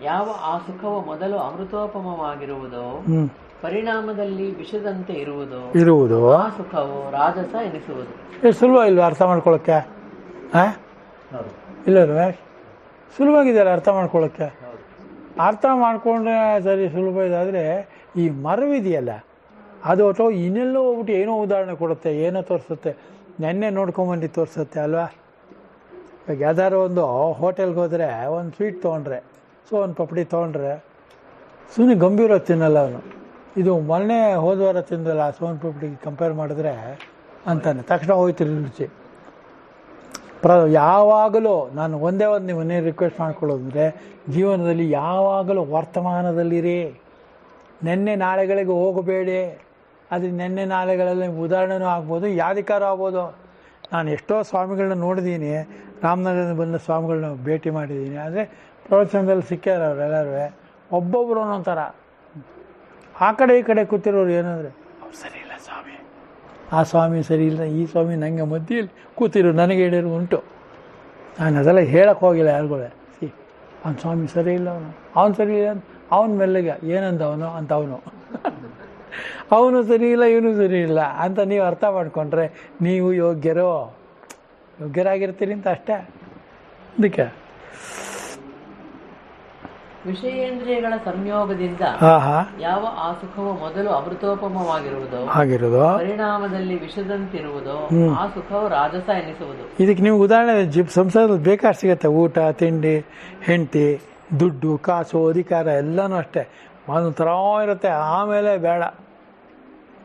ಯಾವ ಆ ಸುಖವು ಮೊದಲು ಅಮೃತೋಪಮವಾಗಿರುವುದೋ ಪರಿಣಾಮದಲ್ಲಿ ವಿಷದಂತೆ ಇರುವುದು ಆ ಸುಖವು ರಾಜಸ ಎನಿಸುವುದು. ಎಷ್ಟು ಸುಲಭ ಇಲ್ವಾ ಅರ್ಥ ಮಾಡ್ಕೊಳ್ಳೋಕ್ಕೆ? ಇಲ್ಲ ರಮೇಶ್, ಸುಲಭವಾಗಿದೆಯಲ್ಲ ಅರ್ಥ ಮಾಡ್ಕೊಳ್ಳೋಕ್ಕೆ. ಅರ್ಥ ಮಾಡಿಕೊಂಡ್ರೆ ಸರಿ ಸುಲಭ ಇದಾದರೆ ಈ ಮರವಿದೆಯಲ್ಲ ಅದು ಅಥವಾ ಇನ್ನೆಲ್ಲೋ ಹೋಗ್ಬಿಟ್ಟು ಏನೋ ಉದಾಹರಣೆ ಕೊಡುತ್ತೆ, ಏನೋ ತೋರಿಸುತ್ತೆ. ನೆನ್ನೆ ನೋಡ್ಕೊಂಬಂದು ತೋರಿಸುತ್ತೆ ಅಲ್ವಾ? ಇವಾಗ ಯಾವ್ದಾದ್ರು ಒಂದು ಹೋಟೆಲ್ಗೆ ಹೋದರೆ ಒಂದು ಸ್ವೀಟ್ ತೊಗೊಂಡ್ರೆ, ಒಂದು ಪಪಡಿ ತೊಗೊಂಡ್ರೆ ಸುಮ್ಮನೆ ಗಂಭೀರ ತಿನ್ನಲ್ಲ ಅವನು. ಇದು ಮೊನ್ನೆ ಹೋದವಾರ ತಿಂದಲ್ಲ ಸೋನ್ ಪಪಡಿಗೆ ಕಂಪೇರ್ ಮಾಡಿದ್ರೆ ಅಂತಾನೆ ತಕ್ಷಣ ಹೋಯ್ತು ರುಚಿ. ಯಾವಾಗಲೂ ನಾನು ಒಂದೇ ನಿಮ್ಮನ್ನೇ ರಿಕ್ವೆಸ್ಟ್ ಮಾಡ್ಕೊಳ್ಳೋದಂದರೆ, ಜೀವನದಲ್ಲಿ ಯಾವಾಗಲೂ ವರ್ತಮಾನದಲ್ಲಿರಿ. ನೆನ್ನೆ ನಾಳೆಗಳಿಗೆ ಹೋಗಬೇಡಿ. ಅದು ನೆನ್ನೆ ನಾಳೆಗಳಲ್ಲಿ ಉದಾಹರಣೆನೂ ಆಗ್ಬೋದು, ಯಾವ್ದಕ್ಕಾರು ಆಗ್ಬೋದು. ನಾನು ಎಷ್ಟೋ ಸ್ವಾಮಿಗಳನ್ನ ನೋಡಿದ್ದೀನಿ, ರಾಮನಗರದಿಂದ ಬಂದ ಸ್ವಾಮಿಗಳನ್ನ ಭೇಟಿ ಮಾಡಿದ್ದೀನಿ. ಆದರೆ ಪ್ರವಚನದಲ್ಲಿ ಸಿಕ್ಕ್ಯಾರ ಅವರೆಲ್ಲರೂ ಒಬ್ಬೊಬ್ಬರು ಒಂದೊಂಥರ. ಆ ಕಡೆ ಈ ಕಡೆ ಕೂತಿರೋರು ಏನಂದರೆ ಅವ್ರು ಸರಿ ಇಲ್ಲ ಸ್ವಾಮಿ, ಆ ಸ್ವಾಮಿ ಸರಿ ಇಲ್ಲ, ಈ ಸ್ವಾಮಿ ನನಗೆ ಮಧ್ಯೆಯಲ್ಲಿ ಕೂತಿರೋ ನನಗೆ ಹೇಳಿರೋ ಉಂಟು. ನಾನು ಅದೆಲ್ಲ ಹೇಳಕ್ಕೆ ಹೋಗಿಲ್ಲ ಯಾರಿಗೂ. ಅವ್ನು ಸ್ವಾಮಿ ಸರಿ ಇಲ್ಲ, ಅವನು ಸರಿ ಇಲ್ಲ, ಅವನ ಮೆಲ್ಲಗೆ ಏನಂದವನು ಅಂತ ಅವನು ಸರಿ ಇಲ್ಲ, ಇವನು ಸರಿ ಇಲ್ಲ ಅಂತ ನೀವು ಅರ್ಥ ಮಾಡಿಕೊಂಡ್ರೆ ನೀವು ಯೋಗ್ಯರಾಗಿರ್ತೀರಿ ಅಂತ ಅಷ್ಟೇ. ಅದಕ್ಕೆ ವಿಷಯೇಂದ್ರಿಯಗಳ ಸಂಯೋಗದಿಂದ ಆಹಾ ಯಾವ ಆ ಸುಖವು ಮೊದಲು ಅಮೃತೋಪಮವಾಗಿರುವುದೋ ಆಗಿರೋದು. ಪರಿಣಾಮದಲ್ಲಿ ವಿಷದಂತಿರುವುದೋ ಆ ಸುಖವು ರಾಜಸ ಎನಿಸುವುದು. ಇದಕ್ಕೆ ನೀವು ಉದಾಹರಣೆ ಸಂಸಾರದಲ್ಲಿ ಬೇಕಾಷ್ಟು ಸಿಗುತ್ತೆ. ಊಟ, ತಿಂಡಿ, ಹೆಂಡತಿ, ದುಡ್ಡು, ಕಾಸು, ಅಧಿಕಾರ ಎಲ್ಲನೂ ಅಷ್ಟೇ ಒಂಥರ ಇರುತ್ತೆ. ಆಮೇಲೆ ಬೇಡ,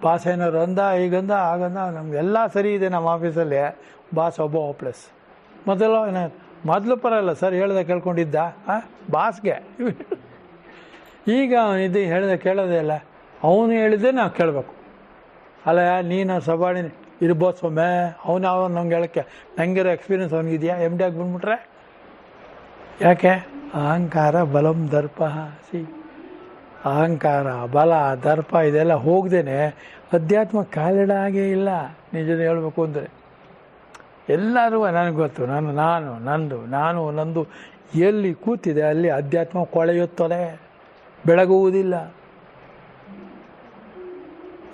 ಬಾಸ್ ಏನಾರು ಅಂದ, ಈಗಂದ, ಆಗಂದ, ನಮಗೆಲ್ಲ ಸರಿ ಇದೆ ನಮ್ಮ ಆಫೀಸಲ್ಲಿ, ಬಾಸ್ ಒಬ್ಬ ಪ್ಲಸ್. ಮೊದಲು ಪರಲ್ಲ ಸರ್, ಹೇಳ್ದೆ ಕೇಳ್ಕೊಂಡಿದ್ದ ಬಾಸ್ಗೆ. ಈಗ ಇದು ಹೇಳ್ದೆ ಕೇಳೋದೇ ಇಲ್ಲ, ಅವನು ಹೇಳಿದ್ದೆ ನಾವು ಕೇಳಬೇಕು. ಅಲ್ಲ, ನೀನು ಸಬಾರ್ಡಿನ ಇರ್ಬೋದು ಸೊಮ್ಮೆ, ಅವನು ನಮ್ಗೆ ಹೇಳೋಕ್ಕೆ ನಂಗಿರೋ ಎಕ್ಸ್ಪೀರಿಯನ್ಸ್ ಅವನಿಗಿದೆಯಾ? MD ಆಗಿ ಬಂದ್ಬಿಟ್ರೆ ಯಾಕೆ? ಅಹಂಕಾರ ಬಲಂ ದರ್ಪ. ಅಹಂಕಾರ, ಬಲ, ದರ್ಪ ಇದೆಲ್ಲ ಹೋಗ್ದೇನೆ ಅಧ್ಯಾತ್ಮ ಕಾಲಿಡ ಹಾಗೆ ಇಲ್ಲ. ನಿಜದ ಹೇಳಬೇಕು ಅಂದರೆ ಎಲ್ಲರೂ ನನಗೆ ಗೊತ್ತು, ನಂದು ಎಲ್ಲಿ ಕೂತಿದೆ ಅಲ್ಲಿ ಅಧ್ಯಾತ್ಮ ಕೊಳೆಯುತ್ತದೆ, ಬೆಳಗುವುದಿಲ್ಲ.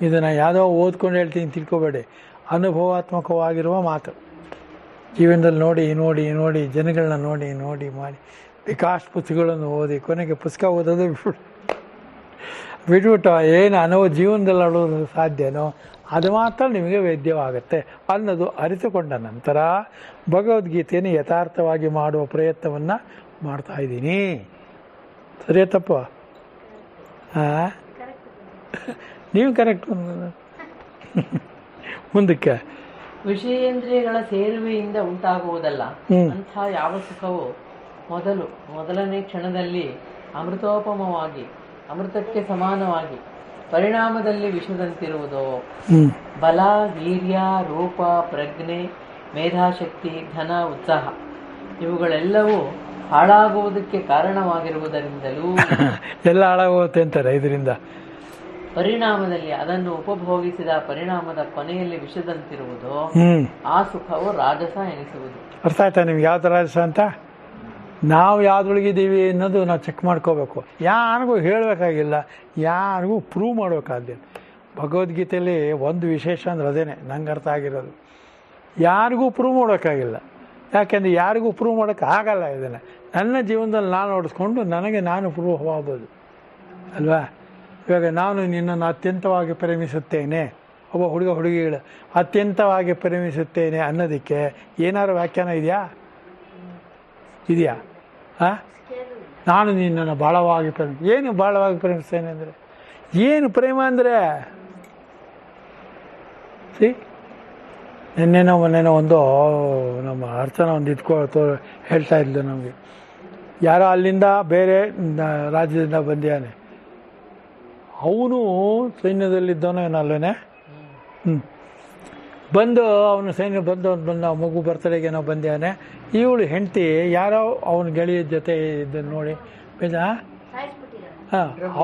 ಇದನ್ನು ಯಾವುದೋ ಓದ್ಕೊಂಡು ಹೇಳ್ತೀನಿ ತಿಳ್ಕೊಬೇಡಿ, ಅನುಭವಾತ್ಮಕವಾಗಿರುವ ಮಾತು. ಜೀವನದಲ್ಲಿ ನೋಡಿ ಜನಗಳನ್ನ ನೋಡಿ ಮಾಡಿ ಬೇಕಾಷ್ಟು ಪುಸ್ತಕಗಳನ್ನು ಓದಿ ಕೊನೆಗೆ ಪುಸ್ತಕ ಓದೋದು ಬಿಟ್ಬಿಟ್ಟು ಏನು ಜೀವನದಲ್ಲಿ ಅಳೋದು ಸಾಧ್ಯನೋ ಅದು ಮಾತ್ರ ನಿಮಗೆ ವೇದ್ಯವಾಗುತ್ತೆ ಅನ್ನೋದು ಅರಿತುಕೊಂಡ ನಂತರ ಭಗವದ್ಗೀತೆಯನ್ನು ಯಥಾರ್ಥವಾಗಿ ಮಾಡುವ ಪ್ರಯತ್ನವನ್ನು ಮಾಡ್ತಾ ಇದ್ದೀನಿ. ಸರಿಯಾ ತಪ್ಪ? ನೀವು ಕರೆಕ್ಟ್. ಮುಂದಕ್ಕೆ ವಿಷಯೇಂದ್ರಿಯಗಳ ಸೇರುವೆಯಿಂದ ಉಂಟಾಗುವುದಲ್ಲ ಅಂಥ ಯಾವ ಸುಖವು ಮೊದಲನೇ ಕ್ಷಣದಲ್ಲಿ ಅಮೃತೋಪಮವಾಗಿ ಅಮೃತಕ್ಕೆ ಸಮಾನವಾಗಿ ಪರಿಣಾಮದಲ್ಲಿ ವಿಷದಂತಿರುವುದೋ ಬಲ, ವೀರ್ಯ, ರೂಪ, ಪ್ರಜ್ಞೆ, ಮೇಧಾಶಕ್ತಿ, ಧನ, ಉತ್ಸಾಹ ಇವುಗಳೆಲ್ಲವೂ ಹಾಳಾಗುವುದಕ್ಕೆ ಕಾರಣವಾಗಿರುವುದರಿಂದಲೂ ಎಲ್ಲ ಹಾಳಾಗುತ್ತೆ ಅಂತಾರೆ. ಇದರಿಂದ ಪರಿಣಾಮದಲ್ಲಿ ಅದನ್ನು ಉಪಭೋಗಿಸಿದ ಪರಿಣಾಮದ ಕೊನೆಯಲ್ಲಿ ವಿಷದಂತಿರುವುದೋ ಆ ಸುಖವು ರಾಜಸ ಎನಿಸುವುದು. ಅರ್ಥ ಆಯ್ತಾ ನಿಮ್ಗೆ ಯಾವ್ದು ರಾಜಸ ಅಂತ? ನಾವು ಯಾವ್ದೊಳಗಿದ್ದೀವಿ ಅನ್ನೋದು ನಾವು ಚೆಕ್ ಮಾಡ್ಕೋಬೇಕು. ಯಾರಿಗೂ ಹೇಳಬೇಕಾಗಿಲ್ಲ, ಯಾರಿಗೂ ಪ್ರೂವ್ ಮಾಡಬೇಕಾದ್ದಿಲ್ಲ. ಭಗವದ್ಗೀತೆಯಲ್ಲಿ ಒಂದು ವಿಶೇಷ ಅಂದ್ರೆ ಅದೇನೆ ನಂಗೆ ಅರ್ಥ ಆಗಿರೋದು. ಯಾರಿಗೂ ಪ್ರೂವ್ ಮಾಡೋಕ್ಕಾಗಿಲ್ಲ. ಯಾಕೆಂದರೆ ಯಾರಿಗೂ ಪ್ರೂವ್ ಮಾಡೋಕ್ಕಾಗಲ್ಲ. ಇದನ್ನು ನನ್ನ ಜೀವನದಲ್ಲಿ ನಾನು ನೋಡಿಸ್ಕೊಂಡು ನನಗೆ ನಾನು ಪ್ರೂವ್ ಆಗ್ಬೋದು ಅಲ್ವಾ? ಇವಾಗ ನಾನು ನಿನ್ನನ್ನು ಅತ್ಯಂತವಾಗಿ ಪ್ರೇಮಿಸುತ್ತೇನೆ, ಒಬ್ಬ ಹುಡುಗಿಗಳು ಅತ್ಯಂತವಾಗಿ ಪ್ರೇಮಿಸುತ್ತೇನೆ ಅನ್ನೋದಕ್ಕೆ ಏನಾದ್ರು ವ್ಯಾಖ್ಯಾನ ಇದೆಯಾ? ನಾನು ನಿನ್ನನ್ನು ಭಾಳವಾಗಿ ಏನು ಭಾಳವಾಗಿ ಪ್ರೇಮಿಸ್ತೇನೆ ಅಂದರೆ ಏನು ಪ್ರೇಮ ಅಂದರೆ? ಮೊನ್ನೆನೋ ಒಂದು ನಮ್ಮ ಅರ್ಚನ ಒಂದು ಹೇಳ್ತಾ ಇದ್ಲು ನಮಗೆ. ಯಾರೋ ಅಲ್ಲಿಂದ ಬೇರೆ ರಾಜ್ಯದಿಂದ ಬಂದಿಯಾನೆ, ಅವನು ಸೈನ್ಯದಲ್ಲಿದ್ದವನೋ ಏನಲ್ವೇ ಬಂದು ಅವನು ಸೈನ್ಯ ಬಂದು ಮಗು ಬರ್ತಡೆಗೇನೋ ಬಂದಿಯಾನೆ. ಇವಳು ಹೆಂಡತಿ ಯಾರೋ ಅವನ ಗೆಳೆಯ ಜೊತೆ ಇದನ್ನು ನೋಡಿ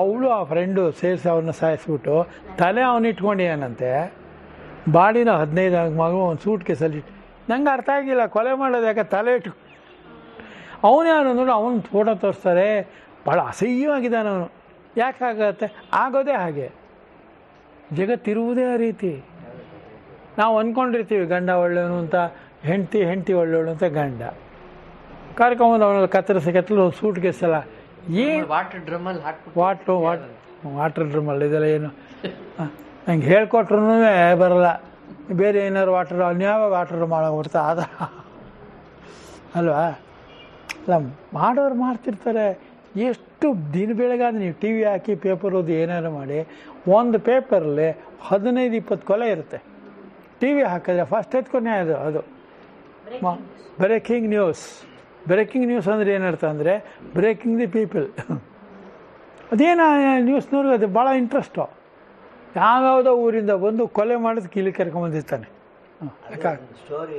ಅವಳು ಆ ಫ್ರೆಂಡು ಸೇರಿಸಿ ಅವನ್ನ ಸಾಯಿಸ್ಬಿಟ್ಟು ತಲೆ ಅವನು ಇಟ್ಕೊಂಡಿಯಾನಂತೆ. ಬಾಡಿನ 15 ಮಗು ಒಂದು ಸೂಟ್ ಕೇಸಲ್ಲಿ ನಂಗೆ ಅರ್ಥ ಆಗಿಲ್ಲ, ಕೊಲೆ ಮಾಡೋದು ಯಾಕೆ ತಲೆ ಇಟ್ಟು ಅವನೇ ಅವನು ನೋಡಿ ಅವನು ಫೋಟೋ ತೋರಿಸ್ತಾರೆ. ಭಾಳ ಅಸಹ್ಯವಾಗಿದ್ದಾನೆ ಅವನು. ಯಾಕಾಗತ್ತೆ? ಆಗೋದೇ ಹಾಗೆ, ಜಗತ್ತಿರುವುದೇ ಆ ರೀತಿ. ನಾವು ಅಂದ್ಕೊಂಡಿರ್ತೀವಿ ಗಂಡ ಒಳ್ಳೆಯವನು ಅಂತ, ಹೆಂಡತಿ ಒಳ್ಳೆಯವಳು ಅಂತ. ಗಂಡ ಕರ್ಕೊಂಬಂದು ಅವನಲ್ಲಿ ಕತ್ತರಿಸಿ ಒಂದು ಸೂಟ್ ಕೇಸಲ್ಲ ಏನು ವಾಟರ್ ಡ್ರಮ್ಮಲ್ಲಿ ಇದೆಲ್ಲ ಏನು ನಂಗೆ ಹೇಳ್ಕೊಟ್ರು ಬರಲ್ಲ. ಬೇರೆ ಏನಾದ್ರು ವಾಟರ್ ಅನ್ಯಾವ ವಾಟರ್ ಮಾಡೋಗ್ಬಿಡ್ತಾ ಅದ ಅಲ್ವಾ? ಅಲ್ಲ, ಮಾಡೋರು ಮಾಡ್ತಿರ್ತಾರೆ. ಎಷ್ಟು ದಿನ ಬೆಳಗಾದ್ರೆ ನೀವು ಟಿ ವಿ ಹಾಕಿ ಪೇಪರ್ ಓದಿ ಏನಾರು ಮಾಡಿ ಒಂದು ಪೇಪರಲ್ಲಿ 15-20 ಕೊಲೆ ಇರುತ್ತೆ. ಟಿ ವಿ ಹಾಕಿದ್ರೆ ಫಸ್ಟ್ ಎತ್ಕೊನೆ ಅದು ಬ್ರೇಕಿಂಗ್ ನ್ಯೂಸ್. ಬ್ರೇಕಿಂಗ್ ನ್ಯೂಸ್ ಅಂದರೆ ಏನರ್ಥ ಅಂದರೆ ಬ್ರೇಕಿಂಗ್ ದಿ ಪೀಪಲ್. ಅದೇನು ನ್ಯೂಸ್ನವ್ರಿಗೆ ಅದು ಭಾಳ ಇಂಟ್ರೆಸ್ಟು. ಯಾವ್ಯಾವುದೋ ಊರಿಂದ ಬಂದು ಕೊಲೆ ಮಾಡೋದಕ್ಕೆ ಇಲ್ಲಿ ಕರ್ಕೊಂಬಂದಿರ್ತಾನೆ. ಸ್ಟೋರಿ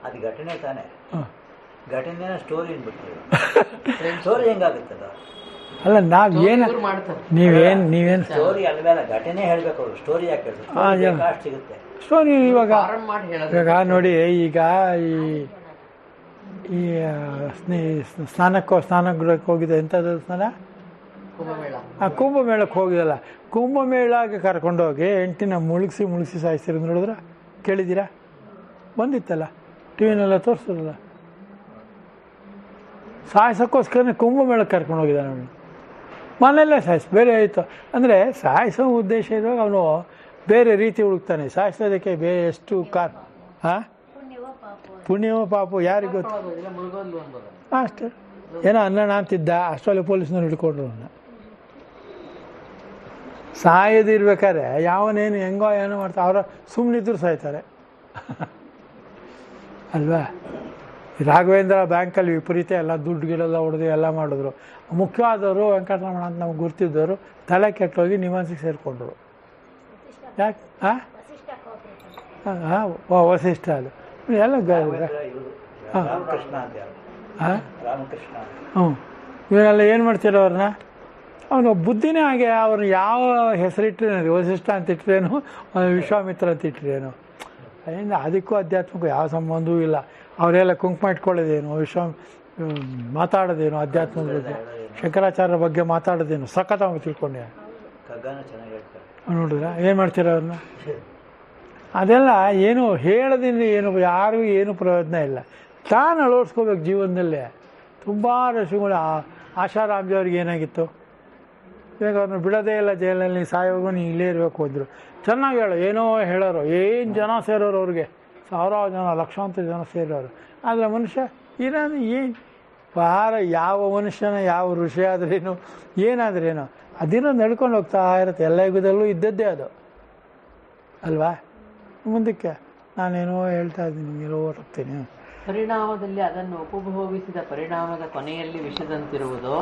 ಅದು ಘಟನೆ ತಾನೆ, ಘಟನೆ ಸ್ಟೋರಿ ಸ್ಟೋರಿ ಹೆಂಗಾಗುತ್ತದ? ಅಲ್ಲ, ನಾವೇನು ನೀವೇನು ಸ್ಟೋರಿ ಅಲ್ವಲ್ಲ, ಘಟನೆ ಹೇಳ್ಬೇಕು. ಅವರು ಸ್ಟೋರಿ ಯಾಕೆ ಸಿಗುತ್ತೆ ಸ್ಟೋರಿ? ಇವಾಗ ನೋಡಿ, ಈಗ ಈ ಸ್ನಾನಗೃಹಕ್ಕೆ ಹೋಗಿದೆ. ಎಂಥದ್ದು ಸ್ನಾನ? ಕುಂಭಮೇಳಕ್ಕೆ ಹೋಗಿದಲ್ಲ. ಕುಂಭಮೇಳಗೆ ಕರ್ಕೊಂಡೋಗಿ ಹೆಂಡತಿನ ಮುಳುಗಿಸಿ ಸಾಯಿಸಿರೋದು ನೋಡಿದ್ರ? ಕೇಳಿದ್ದೀರಾ? ಬಂದಿತ್ತಲ್ಲ, ಟಿ ವಿನೆಲ್ಲ ತೋರಿಸೋದಲ್ಲ. ಸಾಯಿಸೋಕ್ಕೋಸ್ಕರನೇ ಕುಂಭಮೇಳಕ್ಕೆ ಕರ್ಕೊಂಡು ಹೋಗಿದ್ದಾನೆ ಅವನು. ಮನೆಯಲ್ಲೇ ಬೇರೆ ಆಯಿತು ಅಂದರೆ ಸಾಯಿಸೋ ಉದ್ದೇಶ ಇರುವಾಗ ಅವನು ಬೇರೆ ರೀತಿ ಹುಡುಕ್ತಾನೆ. ಸಾಯಿಸೋದಕ್ಕೆ ಬೇರೆ ಎಷ್ಟು ಹಾಂ ಪುಣ್ಯವೋ ಪಾಪು ಯಾರಿಗೆ ಗೊತ್ತು. ಅಷ್ಟೇ ಏನೋ ಅನ್ನೋಣ ಅಂತಿದ್ದ, ಅಷ್ಟರಲ್ಲಿ ಪೊಲೀಸ್ನವ್ರು ಹಿಡ್ಕೊಂಡ್ರು ಅವನ್ನ. ಸಾಯೋದಿರ್ಬೇಕಾದ್ರೆ ಯಾವನೇನು ಹೆಂಗೋ ಏನೋ ಮಾಡ್ತಾರೆ, ಅವರ ಸುಮ್ಮನಿದ್ರು ಸಾಯ್ತಾರೆ ಅಲ್ವಾ. ರಾಘವೇಂದ್ರ ಬ್ಯಾಂಕಲ್ಲಿ ವಿಪರೀತ ಎಲ್ಲ ದುಡ್ಡುಗಳೆಲ್ಲ ಹೊಡೆದು ಎಲ್ಲ ಮಾಡಿದ್ರು. ಮುಖ್ಯವಾದವರು ವೆಂಕಟರಮಣ ಅಂತ ನಮ್ಗೆ ಗುರ್ತಿದ್ದವರು ತಲೆ ಕೆಟ್ಟೋಗಿ ನಿವಾಸಿಗೆ ಸೇರಿಕೊಂಡ್ರು. ಯಾಕೆ ವಸಿಷ್ಠ ಅದು ಎಲ್ಲ ರಾಮಕೃಷ್ಣ ಅಂತ ರಾಮಕೃಷ್ಣ. ಹ್ಞೂ ಇವರೆಲ್ಲ ಏನು ಮಾಡ್ತಿರೋ ಅವ್ರನ್ನ, ಅವನು ಬುದ್ಧಿನೇ ಹಾಗೆ. ಅವ್ರು ಯಾವ ಹೆಸರಿಟ್ರೇನು, ವಸಿಷ್ಠ ಅಂತ ಇಟ್ರೇನು, ವಿಶ್ವಾಮಿತ್ರ ಅಂತ ಇಟ್ರೇನು, ಅದರಿಂದ ಅದಕ್ಕೂ ಅಧ್ಯಾತ್ಮಕ್ಕೂ ಯಾವ ಸಂಬಂಧವೂ ಇಲ್ಲ. ಅವರೆಲ್ಲ ಕುಂಕುಮ ಇಟ್ಕೊಳ್ಳೋದೇನು, ಮಾತಾಡೋದೇನು ಅಧ್ಯಾತ್ಮದ ಬಗ್ಗೆ, ಶಂಕರಾಚಾರ್ಯರ ಬಗ್ಗೆ ಮಾತಾಡೋದೇನು ಸಖತ್ತಾಗಿ ತಿಳ್ಕೊಂಡೆ. ನೋಡಿದ್ರ ಏನು ಮಾಡ್ತೀರ ಅವ್ರನ್ನ. ಅದೆಲ್ಲ ಏನು ಹೇಳೋದ್ರಿಂದ ಏನು ಯಾರಿಗೂ ಏನು ಪ್ರಯೋಜನ ಇಲ್ಲ. ತಾನು ಅಳವಡಿಸ್ಕೋಬೇಕು ಜೀವನದಲ್ಲೇ. ತುಂಬ ಋಷಿಗಳು ಆಶಾರಾಮ್ಜಿ ಅವ್ರಿಗೆ ಏನಾಗಿತ್ತು, ಇವಾಗ ಅವ್ರನ್ನ ಬಿಡೋದೇ ಇಲ್ಲ ಜೈಲಲ್ಲಿ, ಸಾಯೋವಾಗ ನೀನು ಇಲ್ಲೇ ಇರಬೇಕು ಅಂದರು. ಚೆನ್ನಾಗಿ ಹೇಳೋ ಏನೋ ಹೇಳೋರು, ಏನು ಜನ ಸೇರೋರು ಅವ್ರಿಗೆ, ಸಾವಿರಾರು ಜನ ಲಕ್ಷಾಂತರ ಜನ ಸೇರೋರು. ಆದರೆ ಮನುಷ್ಯ ಇರೋದು ಏನು ಯಾವ ಮನುಷ್ಯನ ಯಾವ ಋಷಿ ಆದ್ರೇನು ಏನಾದ್ರೇನು ಅದಿರೋ ನಡ್ಕೊಂಡು ಹೋಗ್ತಾ ಇರುತ್ತೆ. ಎಲ್ಲ ಯುಗದಲ್ಲೂ ಇದ್ದದ್ದೇ ಅದು ಅಲ್ವಾ. ಮುಂದಕ್ಕೆ ನಾನೇನೋ ಹೇಳ್ತಾ ಇದ್ದೀನಿ, ನೀರೋ ಹೋಗ್ತೀನಿ. ಪರಿಣಾಮದಲ್ಲಿ ಅದನ್ನು ಉಪಭೋಗಿಸಿದ ಪರಿಣಾಮದ ಕೊನೆಯಲ್ಲಿ ವಿಷದಂತಿರುವುದು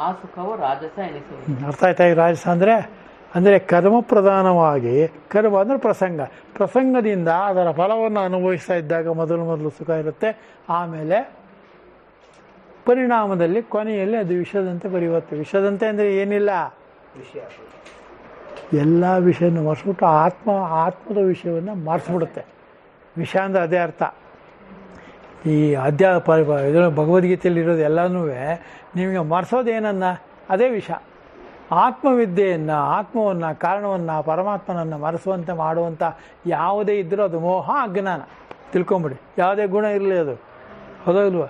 ಆ ಸುಖವು ರಾಜಸ ಎನಿಸುವುದು. ಅರ್ಥ ಆಯ್ತಾ? ಈ ರಾಜಸ ಅಂದರೆ ಕರ್ಮ ಪ್ರಧಾನವಾಗಿ, ಕರ್ಮ ಅಂದರೆ ಪ್ರಸಂಗದಿಂದ ಅದರ ಫಲವನ್ನು ಅನುಭವಿಸ್ತಾ ಇದ್ದಾಗ ಮೊದಲು ಸುಖ ಇರುತ್ತೆ. ಆಮೇಲೆ ಪರಿಣಾಮದಲ್ಲಿ ಕೊನೆಯಲ್ಲಿ ಅದು ವಿಷದಂತೆ ಪರಿವರ್ತೆ. ವಿಷದಂತೆ ಅಂದರೆ ಏನಿಲ್ಲ, ಎಲ್ಲ ವಿಷಯವನ್ನು ಮರೆಸ್ಬಿಟ್ಟು ಆತ್ಮದ ವಿಷಯವನ್ನು ಮರೆಸ್ಬಿಡುತ್ತೆ. ವಿಷ ಅಂದರೆ ಅದೇ ಅರ್ಥ. ಈ ಭಗವದ್ಗೀತೆಯಲ್ಲಿ ಇರೋದು ಎಲ್ಲನೂ ನಿಮಗೆ ಮರೆಸೋದೇನನ್ನ ಅದೇ ವಿಷ. ಆತ್ಮವಿದ್ಯೆಯನ್ನು, ಆತ್ಮವನ್ನು, ಕಾರಣವನ್ನು, ಪರಮಾತ್ಮನನ್ನು ಮರೆಸುವಂತೆ ಮಾಡುವಂಥ ಯಾವುದೇ ಇದ್ದರೂ ಅದು ಮೋಹ, ಅಜ್ಞಾನ. ತಿಳ್ಕೊಂಬಿಡಿ, ಯಾವುದೇ ಗುಣ ಇರಲಿ ಅದು, ಹೌದಲ್ವ.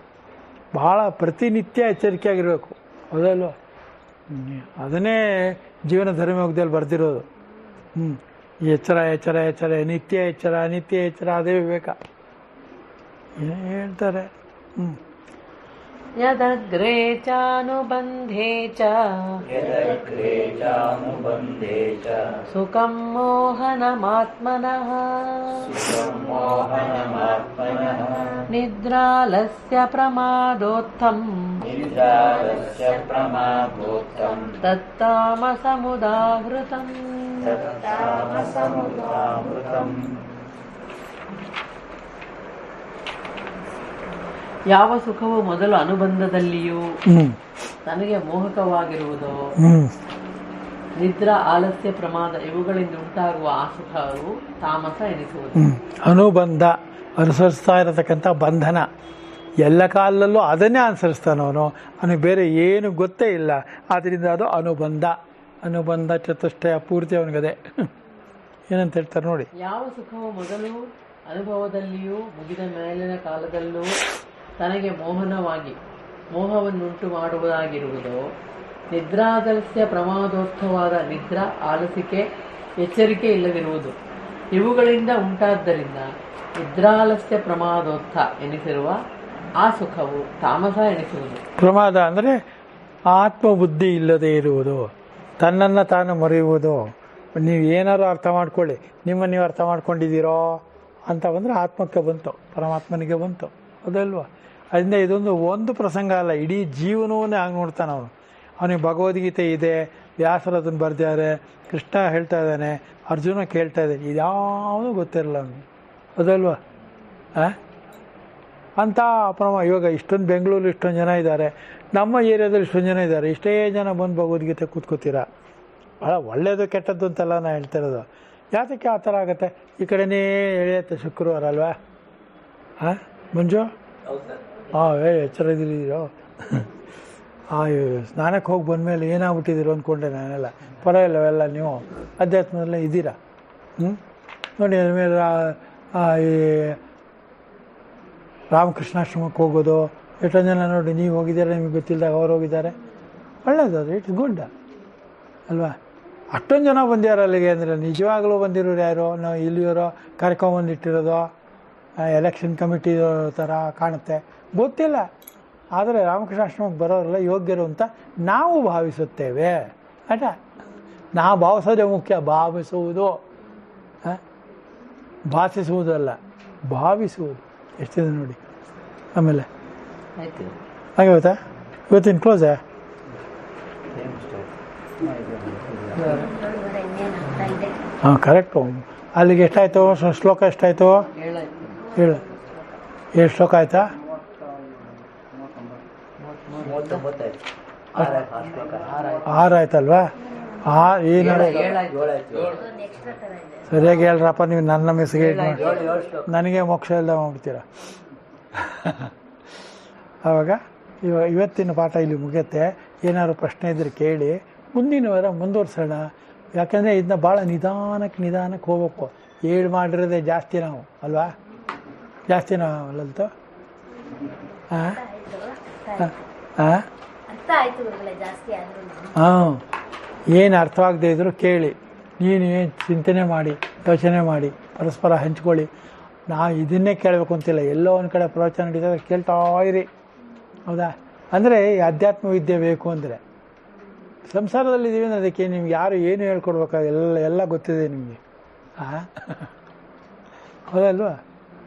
ಭಾಳ ಪ್ರತಿನಿತ್ಯ ಎಚ್ಚರಿಕೆಯಾಗಿರಬೇಕು, ಹೌದಲ್ವ. ಅದನ್ನೇ ಜೀವನ ಧರ್ಮಯೋಗದಲ್ಲಿ ಬರೆದಿರೋದು. ಎಚ್ಚರ ಎಚ್ಚರ ಎಚ್ಚರ, ನಿತ್ಯ ಎಚ್ಚರ ನಿತ್ಯ ಎಚ್ಚರ, ಅದೇ ವಿವೇಕ. ಏನು ಹೇಳ್ತಾರೆ. ಯದಗ್ರೇ ಚಾನುಬಂಧೇ ಚ ಸುಖಂ ಮೋಹನಮಾತ್ಮನಃ ನಿದ್ರಾಲಸ್ಯ ಪ್ರಮಾದೋತ್ಥಂ ತತ್ತಾಮಸಮುದಾಹೃತಂ. ಯಾವ ಸುಖವು ಮೊದಲು ಅನುಬಂಧದಲ್ಲಿಯೂ ತನಗೆ ಮೋಹಕವಾಗಿರುವುದೋ, ನಿದ್ರಾ, ಆಲಸ್ಯ, ಪ್ರಮಾದ ಇವುಗಳಿಂದ ಉಂಟಾಗುವ ಆ ಸುಖವು ತಾಮಸ ಎನಿಸುವುದು. ಅನುಬಂಧ ಅನುಸರಿಸ್ತಾ ಇರತಕ್ಕಂಥ ಬಂಧನ, ಎಲ್ಲ ಕಾಲದಲ್ಲೂ ಅದನ್ನೇ ಅನುಸರಿಸ್ತಾನವನು, ಅವನಿಗೆ ಬೇರೆ ಏನು ಗೊತ್ತೇ ಇಲ್ಲ. ಆದ್ದರಿಂದ ಅದು ಅನುಬಂಧ ಚತುಷ್ಟಯ ಪೂರ್ತಿ ಅವನಿಗದೆ. ಏನಂತ ಹೇಳ್ತಾರೆ ನೋಡಿ. ಯಾವ ಸುಖವು ಮೊದಲು ಅನುಭವದಲ್ಲಿಯೂ ಮುಗಿದ ಮೇಲಿನ ಕಾಲದಲ್ಲೂ ತನಗೆ ಮೋಹವನ್ನುಂಟು ಮಾಡುವುದಾಗಿರುವುದೋ, ನಿದ್ರಾದಲ್ಸ್ಯ ಪ್ರಮಾದೋತ್ಥವಾದ ನಿದ್ರಾ, ಆಲಸಿಕೆ, ಎಚ್ಚರಿಕೆ ಇಲ್ಲದಿರುವುದು ಇವುಗಳಿಂದ ಉಂಟಾದ್ದರಿಂದ ನಿದ್ರಾಲಸ್ಯ ಪ್ರಮಾದೋತ್ಥ ಎನಿಸಿರುವ ಆ ಸುಖವು ತಾಮಸ ಎನಿಸುವುದು. ಪ್ರಮಾದ ಅಂದರೆ ಆತ್ಮಬುದ್ಧಿ ಇಲ್ಲದೆ ಇರುವುದು, ತನ್ನನ್ನು ತಾನು ಮರೆಯುವುದು. ನೀವು ಏನಾರು ಅರ್ಥ ಮಾಡ್ಕೊಳ್ಳಿ, ನಿಮ್ಮನ್ನು ನೀವು ಅರ್ಥ ಮಾಡ್ಕೊಂಡಿದ್ದೀರೋ ಅಂತ ಬಂದರೆ ಆತ್ಮಕ್ಕೆ ಬಂತು, ಪರಮಾತ್ಮನಿಗೆ ಬಂತು, ಅದಲ್ವ. ಅದರಿಂದ ಇದೊಂದು ಒಂದು ಪ್ರಸಂಗ ಅಲ್ಲ, ಇಡೀ ಜೀವನವನ್ನೇ ಹಂಗೆ ನೋಡ್ತಾನೆ ಅವನು. ಅವನಿಗೆ ಭಗವದ್ಗೀತೆ ಇದೆ, ವ್ಯಾಸರು ಅದನ್ನು ಬರ್ದಿದ್ದಾರೆ, ಕೃಷ್ಣ ಹೇಳ್ತಾ ಇದ್ದಾನೆ, ಅರ್ಜುನ ಕೇಳ್ತಾ ಇದ್ದಾನೆ, ಇದ್ಯಾವುದೂ ಗೊತ್ತಿರಲ್ಲ ಅವನಿಗೆ, ಅದಲ್ವ. ಅಂಥ ಇವಾಗ ಇಷ್ಟೊಂದು ಬೆಂಗಳೂರು ಇಷ್ಟೊಂದು ಜನ ಇದ್ದಾರೆ, ನಮ್ಮ ಏರಿಯಾದಲ್ಲಿ ಇಷ್ಟೊಂದು ಜನ ಇದ್ದಾರೆ, ಇಷ್ಟೇ ಜನ ಬಂದು ಭಗವದ್ಗೀತೆ ಕೂತ್ಕೋತೀರ. ಭಾಳ ಒಳ್ಳೆಯದು ಕೆಟ್ಟದ್ದು ಅಂತೆಲ್ಲ ನಾನು ಹೇಳ್ತಾ ಇರೋದು. ಯಾತಕ್ಕೆ ಆ ಥರ ಆಗುತ್ತೆ? ಈ ಕಡೆನೇ ಎಳೆಯುತ್ತೆ ಶುಕ್ರವಾರ ಅಲ್ವಾ. ಮಂಜು ಎಚ್ಚರ ಇದ್ದೀರೋ? ಸ್ನಾನಕ್ಕೆ ಹೋಗಿ ಬಂದಮೇಲೆ ಏನಾಗ್ಬಿಟ್ಟಿದ್ದೀರೋ ಅಂದ್ಕೊಂಡೆ ನಾನೆಲ್ಲ. ಪರವಾಗಿಲ್ಲವೆಲ್ಲ ನೀವು ಅಧ್ಯಾತ್ಮದಲ್ಲೇ ಇದ್ದೀರಾ. ನೋಡಿ, ಆಮೇಲೆ ಈ ರಾಮಕೃಷ್ಣಾಶ್ರಮಕ್ಕೆ ಹೋಗೋದು, ಎಷ್ಟೊಂದು ಜನ ನೋಡಿ ನೀವು ಹೋಗಿದ್ದಾರೆ ನಿಮಗೆ ಗೊತ್ತಿಲ್ಲದಾಗ ಅವ್ರು ಹೋಗಿದ್ದಾರೆ, ಒಳ್ಳೇದು ಅದು, ಇಟ್ಸ್ ಗುಡ್ ಅಲ್ವಾ. ಅಷ್ಟೊಂದು ಜನ ಬಂದಿದ್ದಾರೆ ಅಲ್ಲಿಗೆ ಅಂದರೆ ನಿಜವಾಗ್ಲೂ ಬಂದಿರೋರು ಯಾರು, ನಾವು ಇಲ್ಲಿಯವರೋ ಕರ್ಕೊಂಬಂದಿಟ್ಟಿರೋದು ಎಲೆಕ್ಷನ್ ಕಮಿಟಿ ಥರ ಕಾಣುತ್ತೆ, ಗೊತ್ತಿಲ್ಲ. ಆದರೆ ರಾಮಕೃಷ್ಣ ಆಶ್ರಮಕ್ಕೆ ಬರೋರೆಲ್ಲ ಯೋಗ್ಯರು ಅಂತ ನಾವು ಭಾವಿಸುತ್ತೇವೆ. ಆಟ ನಾವು ಭಾವಿಸೋದೇ ಮುಖ್ಯ, ಭಾವಿಸುವುದು, ಭಾಷಿಸುವುದಲ್ಲ, ಭಾವಿಸುವುದು. ಎಷ್ಟಿದೆ ನೋಡಿ. ಆಮೇಲೆ ಆಯ್ತು. ಹಾಗೆ ಗೊತ್ತಾ, ಇವತ್ತಿನ ಕ್ಲೋಸಾ? ಹಾಂ ಕರೆಕ್ಟು. ಅಲ್ಲಿಗೆ ಎಷ್ಟಾಯಿತು ಶ್ಲೋಕ? ಎಷ್ಟಾಯಿತು? ಹೇಳು. ಎಷ್ಟು ಶ್ಲೋಕ ಆಯಿತಾ? 6 ಆಯ್ತಲ್ವಾ? ಏನಾರು ಸರಿಯಾಗಿ ಹೇಳ್ರಪ್ಪ, ನೀವು ನನ್ನ ಮೆಸ್ಸಿಗೆ ನನಗೆ ಮೋಕ್ಷ ಇಲ್ಲದೆ ಮಾಡ್ಬಿಡ್ತೀರ. ಆವಾಗ ಇವತ್ತಿನ ಪಾಠ ಇಲ್ಲಿ ಮುಗಿಯುತ್ತೆ. ಏನಾದ್ರು ಪ್ರಶ್ನೆ ಇದ್ದರೆ ಕೇಳಿ, ಮುಂದಿನ ವಾರ ಮುಂದುವರ್ಸೋಣ. ಯಾಕಂದರೆ ಇದನ್ನ ಭಾಳ ನಿಧಾನಕ್ಕೆ ಹೋಗ್ಬೇಕು. ಮಾಡಿರೋದೇ ಜಾಸ್ತಿ ನಾವು ಅಲ್ವಾ, ಜಾಸ್ತಿ ನಾವು ಲಲಿತು. ಹಾಂ ಹಾಂ, ಏನು ಅರ್ಥವಾಗದೇ ಇದ್ದರೂ ಕೇಳಿ, ನೀನು ಏನು ಚಿಂತನೆ ಮಾಡಿ, ಯೋಚನೆ ಮಾಡಿ, ಪರಸ್ಪರ ಹಂಚ್ಕೊಳ್ಳಿ. ನಾವು ಇದನ್ನೇ ಕೇಳಬೇಕು ಅಂತಿಲ್ಲ, ಎಲ್ಲೋ ಒಂದು ಕಡೆ ಪ್ರವಚನ ನಡೀತದೆ ಕೇಳ್ತಾ ಇರಿ, ಹೌದಾ. ಅಂದರೆ ಈ ಅಧ್ಯಾತ್ಮ ವಿದ್ಯೆ ಬೇಕು ಅಂದರೆ ಸಂಸಾರದಲ್ಲಿದ್ದೀವಿ, ಅದಕ್ಕೆ ನಿಮ್ಗೆ ಯಾರು ಏನು ಹೇಳ್ಕೊಡ್ಬೇಕು, ಎಲ್ಲ ಗೊತ್ತಿದೆ ನಿಮಗೆ. ಹಾಂ ಹೌದಲ್ವಾ.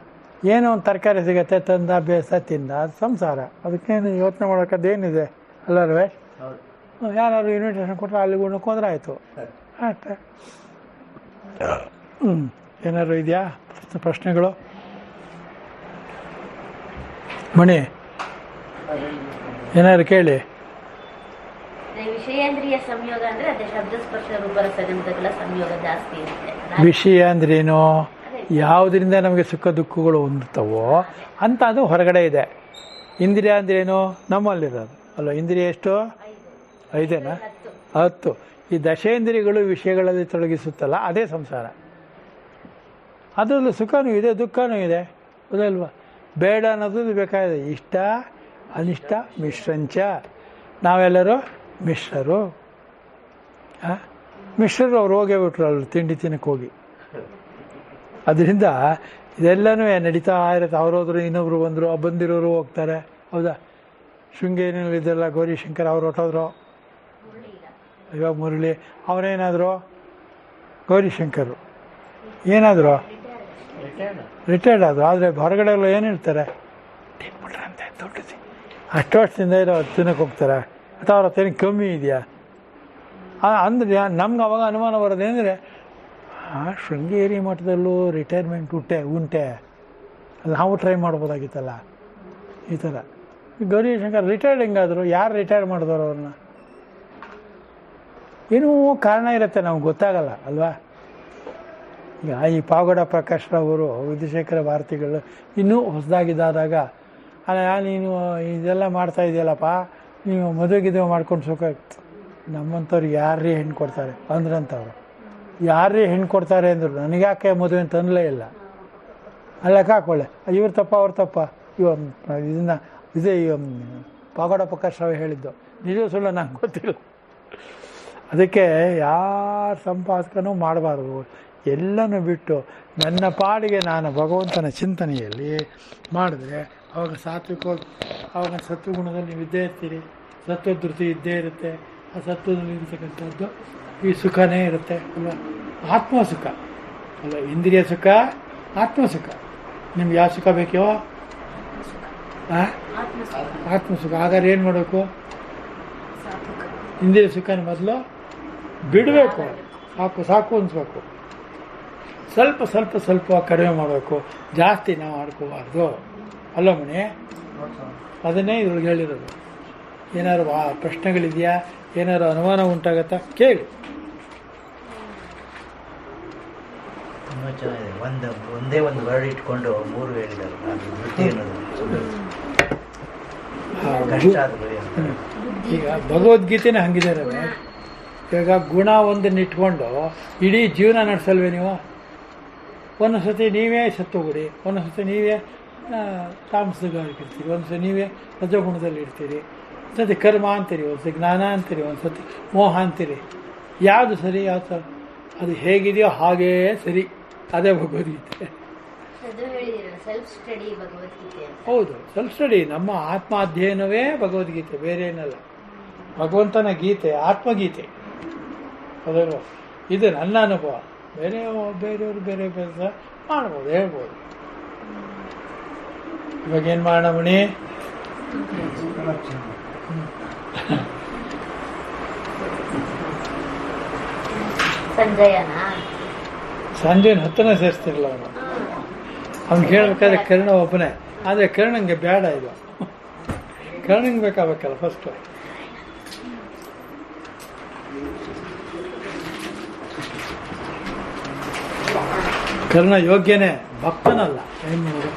ಏನೋ ಒಂದು ತರಕಾರಿ ಸಿಗತ್ತೆ, ತಂದ ಬೇಸ ತಿಂದ, ಅದು ಸಂಸಾರ. ಅದಕ್ಕೇನು ಯೋಚನೆ ಮಾಡೋಕ್ಕದೇನಿದೆ ಅಲ್ಲವೇ. ಯಾರು ಇನ್ವಿಟೇಷನ್ ಕೊಟ್ಟರೆ ಅಲ್ಲಿಗೆ ಉಣ್ಕೋದ್ರೆ ಆಯಿತು ಅಷ್ಟೇ. ಏನಾದ್ರು ಇದೆಯಾ ಪ್ರಶ್ನೆಗಳು? ಮಣಿ ಏನಾದ್ರು ಕೇಳಿ. ವಿಷಯೇಂದ್ರಿಯ ಸಂಯೋಗ ಅಂದರೆ ಅದೇ ಶಬ್ದ ಸ್ಪರ್ಶ ರೂಪರಸ ಗಂಧಗಳ ಸಂಯೋಗ ಜಾಸ್ತಿ ಇರುತ್ತೆ. ವಿಷಯ ಅಂದ್ರೇನು? ಯಾವುದರಿಂದ ನಮಗೆ ಸುಖ ದುಃಖಗಳು ಹೊಂದುತ್ತವೋ ಅಂತ ಅದು ಹೊರಗಡೆ ಇದೆ. ಇಂದ್ರಿಯ ಅಂದ್ರೇನು? ನಮ್ಮಲ್ಲಿರೋದು ಅಲ್ವ. ಇಂದ್ರಿಯ ಎಷ್ಟು? 5 10. ಈ ದಶೇಂದ್ರಿಯಗಳು ವಿಷಯಗಳಲ್ಲಿ ತೊಡಗಿಸುತ್ತಲ್ಲ, ಅದೇ ಸಂಸಾರ. ಅದರಲ್ಲೂ ಸುಖನೂ ಇದೆ, ದುಃಖನೂ ಇದೆ, ಹೌದಲ್ವ. ಬೇಡ ಅನ್ನೋದು ಬೇಕಾಗಿದೆ. ಇಷ್ಟ ಅನಿಷ್ಟ ಮಿಶ್ರಂಚ. ನಾವೆಲ್ಲರೂ ಮಿಶ್ರರು. ಮಿಶ್ರರು ಅವ್ರು ಹೋಗೇ ಬಿಟ್ರು ಅಲ್ಲಿ ತಿಂಡಿ ತಿನ್ನಕ್ಕೆ ಹೋಗಿ. ಅದರಿಂದ ಇದೆಲ್ಲನೂ ನಡೀತಾ ಇರುತ್ತೆ. ಅವರೋದ್ರು ಇನ್ನೊಬ್ರು ಬಂದರು, ಬಂದಿರೋರು ಹೋಗ್ತಾರೆ, ಹೌದಾ. ಶೃಂಗೇರಿಯಲ್ಲಿದ್ದೆಲ್ಲ ಗೌರಿಶಂಕರ್ ಅವ್ರು ಹೊಟ್ಟೋದ್ರು, ಇವಾಗ ಮುರಳಿ ಅವರೇನಾದರು, ಗೌರಿಶಂಕರು ಏನಾದರು ರಿಟೈರ್ಡ್ ಆದರು. ಆದರೆ ಹೊರಗಡೆ ಎಲ್ಲ ಏನು ಹೇಳ್ತಾರೆ, ಅಂತ ದೊಡ್ಡದು ಅಷ್ಟು ವರ್ಷದಿಂದ ಇರೋ ತಿನ್ನಕ್ಕೆ ಹೋಗ್ತಾರೆ, ಅಥವಾ ಅವ್ರ ಹತ್ರ ಕಮ್ಮಿ ಇದೆಯಾ ಅಂದರೆ ನಮ್ಗೆ ಅವಾಗ ಅನುಮಾನ ಬರೋದೇನೆಂದರೆ, ಶೃಂಗೇರಿ ಮಠದಲ್ಲೂ ರಿಟೈರ್ಮೆಂಟ್ ಉಂಟೆ ಅಲ್ಲಿ ನಾವು ಟ್ರೈ ಮಾಡ್ಬೋದಾಗಿತ್ತಲ್ಲ ಈ ಥರ. ಗೌರಿಶಂಕರ್ ರಿಟೈರ್ಡ್ ಹೆಂಗಾದರು? ಯಾರು ರಿಟೈರ್ ಮಾಡಿದವರು ಅವ್ರನ್ನ? ಏನೂ ಕಾರಣ ಇರುತ್ತೆ, ನಮ್ಗೆ ಗೊತ್ತಾಗಲ್ಲ ಅಲ್ವಾ. ಈಗ ಈ ಪಾವಗಡ ಪ್ರಕಾಶ್ ರಾವರು ವಿಧುಶೇಖರ ಭಾರತಿಗಳು ಇನ್ನೂ ಹೊಸದಾಗಿದ್ದಾಗ, ಅಲ್ಲ ನೀನು ಇದೆಲ್ಲ ಮಾಡ್ತಾ ಇದೆಯಲ್ಲಪ್ಪ, ನೀವು ಮದುವೆಗಿದುವೆ ಮಾಡ್ಕೊಂಡು ಸುಖ, ನಮ್ಮಂಥವ್ರಿಗೆ ಯಾರೇ ಹೆಣ್ಣು ಕೊಡ್ತಾರೆ ಅಂದ್ರಂಥವ್ರು. ಯಾರೇ ಹೆಣ್ಣು ಕೊಡ್ತಾರೆ ಅಂದರು, ನನಗ್ಯಾಕೆ ಮದುವೆ ಅಂತ ಅನ್ನಲೇ ಇಲ್ಲ. ಅಲ್ಲಕ್ಕೆ ಹಾಕೊಳ್ಳೆ ಇವ್ರ ತಪ್ಪ ಅವ್ರ ತಪ್ಪ. ಇದನ್ನು ಇದೇ ಪಾವಗಡ ಪ್ರಕಾಶ್ ರಾವ್ ಹೇಳಿದ್ದು, ನಿಜ ಸುಳ್ಳು ನಂಗೆ ಗೊತ್ತಿಲ್ಲ. ಅದಕ್ಕೆ ಯಾರ ಸಂಪಾದಕನೂ ಮಾಡಬಾರ್ದು. ಎಲ್ಲನೂ ಬಿಟ್ಟು ನನ್ನ ಪಾಡಿಗೆ ನಾನು ಭಗವಂತನ ಚಿಂತನೆಯಲ್ಲಿ ಮಾಡಿದ್ರೆ ಅವಾಗ ಸಾತ್ವಿಕವಾಗಿ, ಆವಾಗ ಸತ್ವಗುಣದಲ್ಲಿ ನೀವು ಇದ್ದೇ ಇರ್ತೀರಿ, ಸತ್ವಧೃತಿ ಇದ್ದೇ ಇರುತ್ತೆ. ಆ ಸತ್ವದಲ್ಲಿ ಇರ್ತಕ್ಕಂಥದ್ದು ಈ ಸುಖನೇ ಇರುತ್ತೆ ಅಲ್ಲ. ಆತ್ಮಸುಖ ಅಲ್ಲ, ಇಂದ್ರಿಯ ಸುಖ, ಆತ್ಮಸುಖ. ನಿಮ್ಗೆ ಯಾವ ಸುಖ ಬೇಕೋ ಆತ್ಮಸುಖ. ಹಾಗಾದ್ರೆ ಏನು ಮಾಡಬೇಕು? ಇಂದ್ರಿಯ ಸುಖನ ಮೊದಲು ಬಿಡಬೇಕು, ಸಾಕು ಅನ್ಸ್ಬೇಕು. ಸ್ವಲ್ಪ ಸ್ವಲ್ಪ ಸ್ವಲ್ಪ ಕಡಿಮೆ ಮಾಡಬೇಕು, ಜಾಸ್ತಿ ನಾವು ಮಾಡ್ಕೋಬಾರ್ದು ಅಲ್ಲ ಮಣಿ. ಅದನ್ನೇ ಇದ್ರೊಳಗೆ ಹೇಳಿರೋದು. ಏನಾದ್ರು ಪ್ರಶ್ನೆಗಳಿದೆಯಾ? ಏನಾದ್ರು ಅನುಮಾನ ಉಂಟಾಗತ್ತಾ ಕೇಳಿ. ತುಂಬ ಚೆನ್ನಾಗಿದೆ. ಒಂದೇ ಒಂದು ವರ್ಡ್ ಇಟ್ಕೊಂಡು 3 ಹೇಳಿದ್ದಾರೆ. ವೃತ್ತಿ ಅನ್ನೋದು ಕಷ್ಟ ಆದ್ರೆ ಈಗ ಭಗವದ್ಗೀತೆನೇ ಹಂಗಿದೆ ರವೆ. ಇವಾಗ ಗುಣ ಒಂದನ್ನು ಇಟ್ಕೊಂಡು ಇಡೀ ಜೀವನ ನಡೆಸಲ್ವೇ ನೀವು? ಒಂದೊಂದು ಸತಿ ನೀವೇ ಸತ್ತೋಗ್ಬಿಡಿ, ಒಂದೊಂದು ಸತಿ ನೀವೇ ತಾಮಸಗಾರಕ್ಕೆ ಇರ್ತೀರಿ, ಒಂದು ಸತಿ ನೀವೇ ರಜಗುಣದಲ್ಲಿ ಇರ್ತೀರಿ, ಒಂದು ಸತಿ ಕರ್ಮ ಅಂತೀರಿ, ಒಂದು ಸತಿ ಜ್ಞಾನ ಅಂತೀರಿ, ಒಂದು ಸತಿ ಮೋಹ ಅಂತೀರಿ. ಯಾವುದು ಸರಿ ಯಾವುದು ಅದು ಹೇಗಿದೆಯೋ ಹಾಗೇ ಸರಿ. ಅದೇ ಭಗವದ್ಗೀತೆ. ಅದು ಹೇಳಿದಿರಲ್ಲ ಸೆಲ್ಫ್ ಸ್ಟಡಿ ಭಗವದ್ಗೀತೆ ಅಂತ. ಹೌದು, ಸೆಲ್ಫ್ ಸ್ಟಡಿ. ನಮ್ಮ ಆತ್ಮ ಅಧ್ಯಯನವೇ ಭಗವದ್ಗೀತೆ, ಬೇರೆ ಏನಲ್ಲ. ಭಗವಂತನ ಗೀತೆ ಆತ್ಮಗೀತೆ. ಅದರ ಇದು ನನ್ನ ಅನುಭವ. ಬೇರೆಯವರು ಬೇರೆ ಬೇರೆ ಮಾಡ್ಬೋದು, ಹೇಳ್ಬೋದು. ಇವಾಗ ಏನು ಮಾಡೋಣ ಮಣಿ? ಸಂಜಯನಾ ಸಂಜೆನ ಹತ್ತನೇ ಸೇರಿಸ್ತಿರಲ್ಲ ಅವನು. ಅವ್ನಿಗೆ ಹೇಳ್ಬೇಕಾದ್ರೆ ಕರ್ಣ ಒಬ್ಬನೇ, ಆದರೆ ಕರ್ಣಂಗೆ ಬೇಡ ಇದು. ಕರ್ಣಂಗೆ ಬೇಕಾಗಬೇಕಲ್ಲ ಫಸ್ಟು. ಕರ್ಣ ಯೋಗ್ಯನೇ, ಭಕ್ತನಲ್ಲ. ಏನು ಮಾಡೋದು?